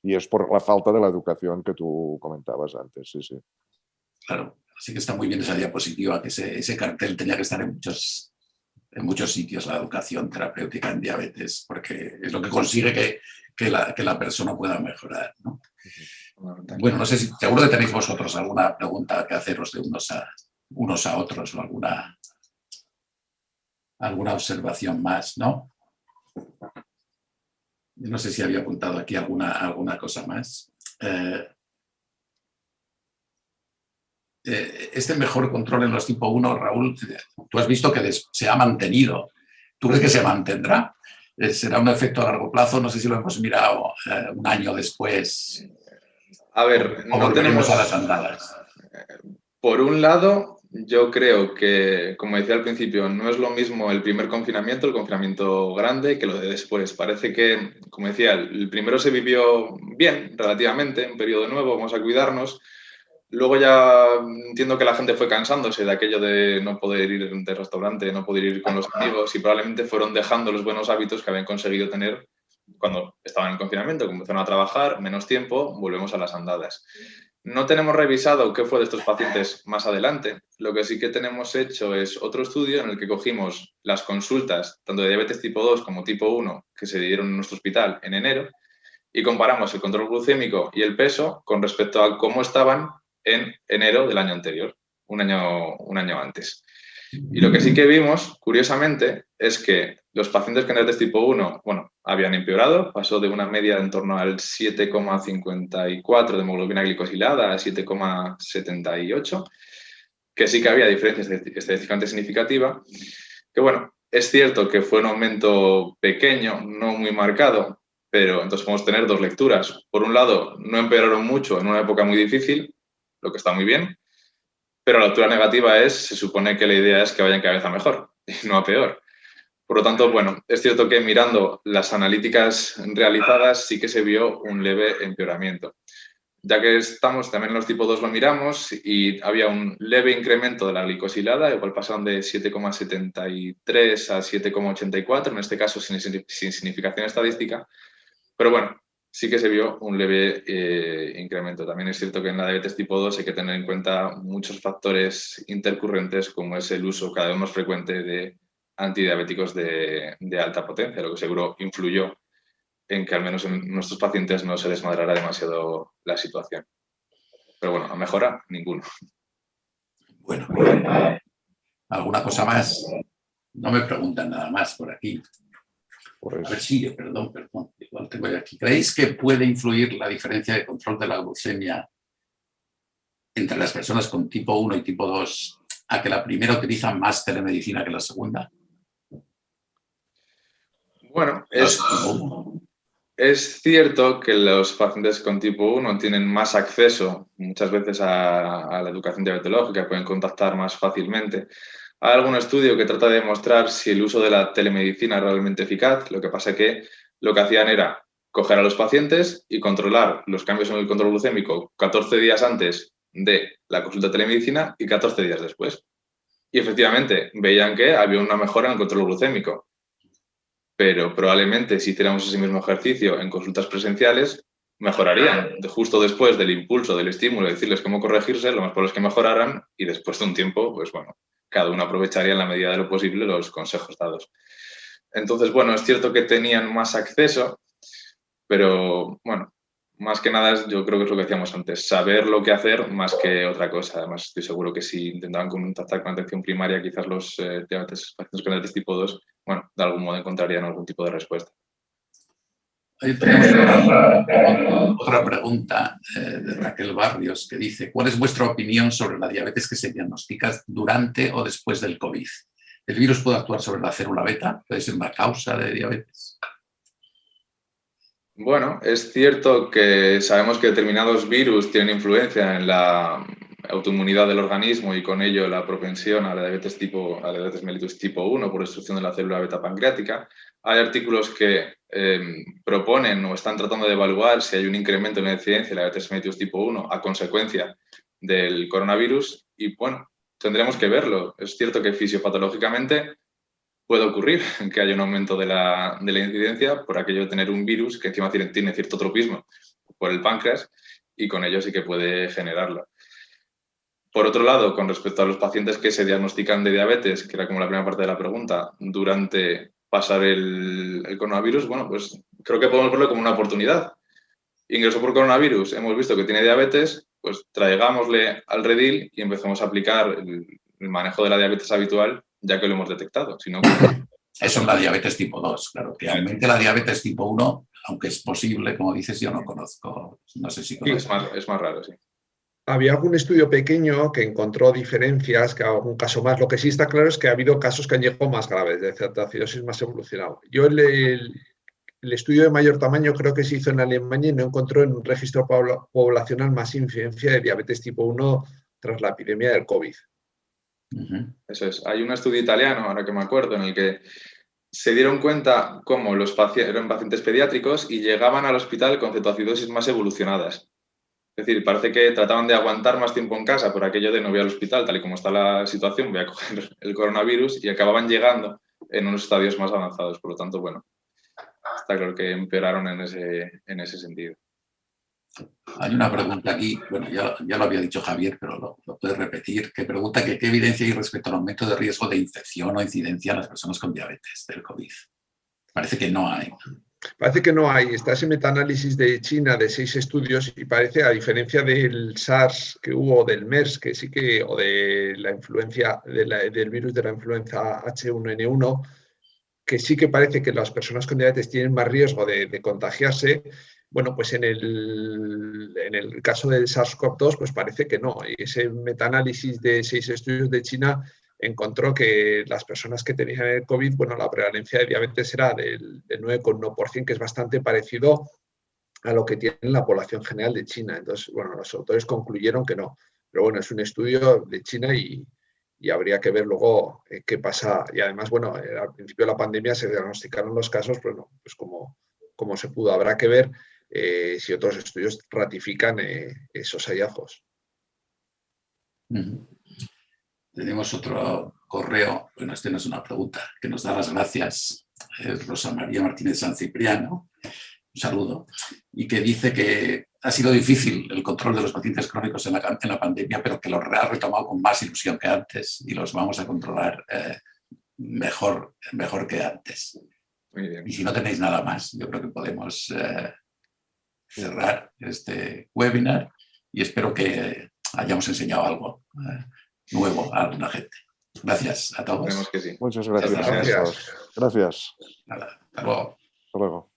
Y es por la falta de la educación que tú comentabas antes, sí, sí. Claro, así que está muy bien esa diapositiva, que ese cartel tenía que estar en muchos sitios, la educación terapéutica en diabetes, porque es lo que consigue que la persona pueda mejorar, ¿no? Bueno, no sé si seguro que tenéis vosotros alguna pregunta que haceros de unos a otros o alguna observación más, ¿no? No sé si había apuntado aquí alguna cosa más. Este mejor control en los tipo 1, Raúl, tú has visto que se ha mantenido. ¿Tú crees que se mantendrá? ¿Será un efecto a largo plazo? No sé si lo hemos mirado un año después. A ver, o no volveremos tenemos... a las andadas. Por un lado, yo creo que, como decía al principio, no es lo mismo el primer confinamiento, el confinamiento grande, que lo de después. Parece que, como decía, el primero se vivió bien, relativamente, un periodo nuevo, vamos a cuidarnos. Luego ya entiendo que la gente fue cansándose de aquello de no poder ir de restaurante, no poder ir con los amigos y probablemente fueron dejando los buenos hábitos que habían conseguido tener cuando estaban en confinamiento, comenzaron a trabajar, menos tiempo, volvemos a las andadas. No tenemos revisado qué fue de estos pacientes más adelante. Lo que sí que tenemos hecho es otro estudio en el que cogimos las consultas, tanto de diabetes tipo 2 como tipo 1, que se dieron en nuestro hospital en enero, y comparamos el control glucémico y el peso con respecto a cómo estaban en enero del año anterior, un año antes. Y lo que sí que vimos, curiosamente, es que los pacientes con diabetes tipo 1, bueno, habían empeorado, pasó de una media en torno al 7,54 de hemoglobina glicosilada a 7,78, que sí que había diferencias estadísticamente significativas, que bueno, es cierto que fue un aumento pequeño, no muy marcado, pero entonces podemos tener dos lecturas. Por un lado, no empeoraron mucho en una época muy difícil, lo que está muy bien, pero la lectura negativa se supone que la idea es que vayan cada vez a mejor y no a peor. Por lo tanto, bueno, es cierto que mirando las analíticas realizadas sí que se vio un leve empeoramiento. Ya que estamos también en los tipo 2 lo miramos y había un leve incremento de la glicosilada, igual pasaron de 7,73 a 7,84, en este caso sin significación estadística, pero bueno, sí que se vio un leve incremento. También es cierto que en la diabetes tipo 2 hay que tener en cuenta muchos factores intercurrentes, como es el uso cada vez más frecuente de antidiabéticos de alta potencia, lo que seguro influyó en que al menos en nuestros pacientes no se desmadrara demasiado la situación. Pero bueno, a mejora, ninguno. Bueno, ¿alguna cosa más? No me preguntan nada más por aquí. A ver, sí, perdón. Igual tengo yo aquí. ¿Creéis que puede influir la diferencia de control de la glucemia entre las personas con tipo 1 y tipo 2 a que la primera utiliza más telemedicina que la segunda? Bueno, Tipo es cierto que los pacientes con tipo 1 tienen más acceso muchas veces a la educación diabetológica, pueden contactar más fácilmente. Hay algún estudio que trata de demostrar si el uso de la telemedicina es realmente eficaz. Lo que pasa es que lo que hacían era coger a los pacientes y controlar los cambios en el control glucémico 14 días antes de la consulta de telemedicina y 14 días después. Y efectivamente veían que había una mejora en el control glucémico. Pero probablemente si hiciéramos ese mismo ejercicio en consultas presenciales, mejorarían. Justo después del impulso, del estímulo, de decirles cómo corregirse, lo más probable es que mejoraran y después de un tiempo, pues bueno, cada uno aprovecharía en la medida de lo posible los consejos dados. Entonces, bueno, es cierto que tenían más acceso, pero bueno, más que nada yo creo que es lo que decíamos antes, saber lo que hacer más que otra cosa. Además, estoy seguro que si intentaban contactar con atención primaria, quizás los pacientes con diabetes tipo 2, bueno, de algún modo encontrarían algún tipo de respuesta. Ahí tenemos otra pregunta de Raquel Barrios que dice: ¿cuál es vuestra opinión sobre la diabetes que se diagnostica durante o después del COVID? ¿El virus puede actuar sobre la célula beta? ¿Puede ser una causa de diabetes? Bueno, es cierto que sabemos que determinados virus tienen influencia en la autoinmunidad del organismo y con ello la propensión a la diabetes mellitus tipo 1 por destrucción de la célula beta pancreática. Hay artículos que proponen o están tratando de evaluar si hay un incremento en la incidencia de la diabetes mellitus tipo 1 a consecuencia del coronavirus y bueno, tendremos que verlo. Es cierto que fisiopatológicamente puede ocurrir que haya un aumento de la incidencia por aquello de tener un virus que encima tiene cierto tropismo por el páncreas y con ello sí que puede generarlo. Por otro lado, con respecto a los pacientes que se diagnostican de diabetes, que era como la primera parte de la pregunta, durante pasar el coronavirus, bueno, pues creo que podemos verlo como una oportunidad. Ingresó por coronavirus, hemos visto que tiene diabetes, pues traigámosle al redil y empecemos a aplicar el manejo de la diabetes habitual, ya que lo hemos detectado. Si no, eso es la diabetes tipo 2, claro. Que aumente la diabetes tipo 1, aunque es posible, como dices, yo no conozco. No sé si conozco. Es más raro, sí. Había algún estudio pequeño que encontró diferencias, que algún caso más. Lo que sí está claro es que ha habido casos que han llegado más graves, de cetoacidosis más evolucionado. Yo el estudio de mayor tamaño creo que se hizo en Alemania y no encontró en un registro poblacional más incidencia de diabetes tipo 1 tras la epidemia del COVID. Eso es. Hay un estudio italiano, ahora que me acuerdo, en el que se dieron cuenta cómo los pacientes eran pacientes pediátricos y llegaban al hospital con cetoacidosis más evolucionadas. Es decir, parece que trataban de aguantar más tiempo en casa por aquello de no voy al hospital, tal y como está la situación, voy a coger el coronavirus y acababan llegando en unos estadios más avanzados. Por lo tanto, bueno, está claro que empeoraron en ese sentido. Hay una pregunta aquí, bueno, ya lo había dicho Javier, pero lo puedes repetir, que pregunta que qué evidencia hay respecto al aumento de riesgo de infección o incidencia en las personas con diabetes del COVID. Parece que no hay. Parece que no hay. Está ese metaanálisis de China de 6 estudios y parece, a diferencia del SARS que hubo, del MERS, que sí que, o de la influencia, del virus de la influenza H1N1, que sí que parece que las personas con diabetes tienen más riesgo de contagiarse. Bueno, pues en el caso del SARS-CoV-2, pues parece que no. Y ese metaanálisis de 6 estudios de China encontró que las personas que tenían el COVID, bueno, la prevalencia de diabetes era del 9,1%, que es bastante parecido a lo que tiene la población general de China. Entonces, bueno, los autores concluyeron que no. Pero bueno, es un estudio de China y habría que ver luego qué pasa. Y además, bueno, al principio de la pandemia se diagnosticaron los casos, pues, no, pues como se pudo. Habrá que ver si otros estudios ratifican esos hallazgos. Tenemos otro correo, bueno, este no es una pregunta, que nos da las gracias, Rosa María Martínez San Cipriano, un saludo, y que dice que ha sido difícil el control de los pacientes crónicos en la pandemia, pero que los ha retomado con más ilusión que antes y los vamos a controlar mejor que antes. Muy bien. Y si no tenéis nada más, yo creo que podemos cerrar este webinar y espero que hayamos enseñado algo nuevo a la gente. Gracias a todos. Esperemos que sí. Muchas gracias. Gracias. Gracias. Nada, hasta luego. Hasta luego.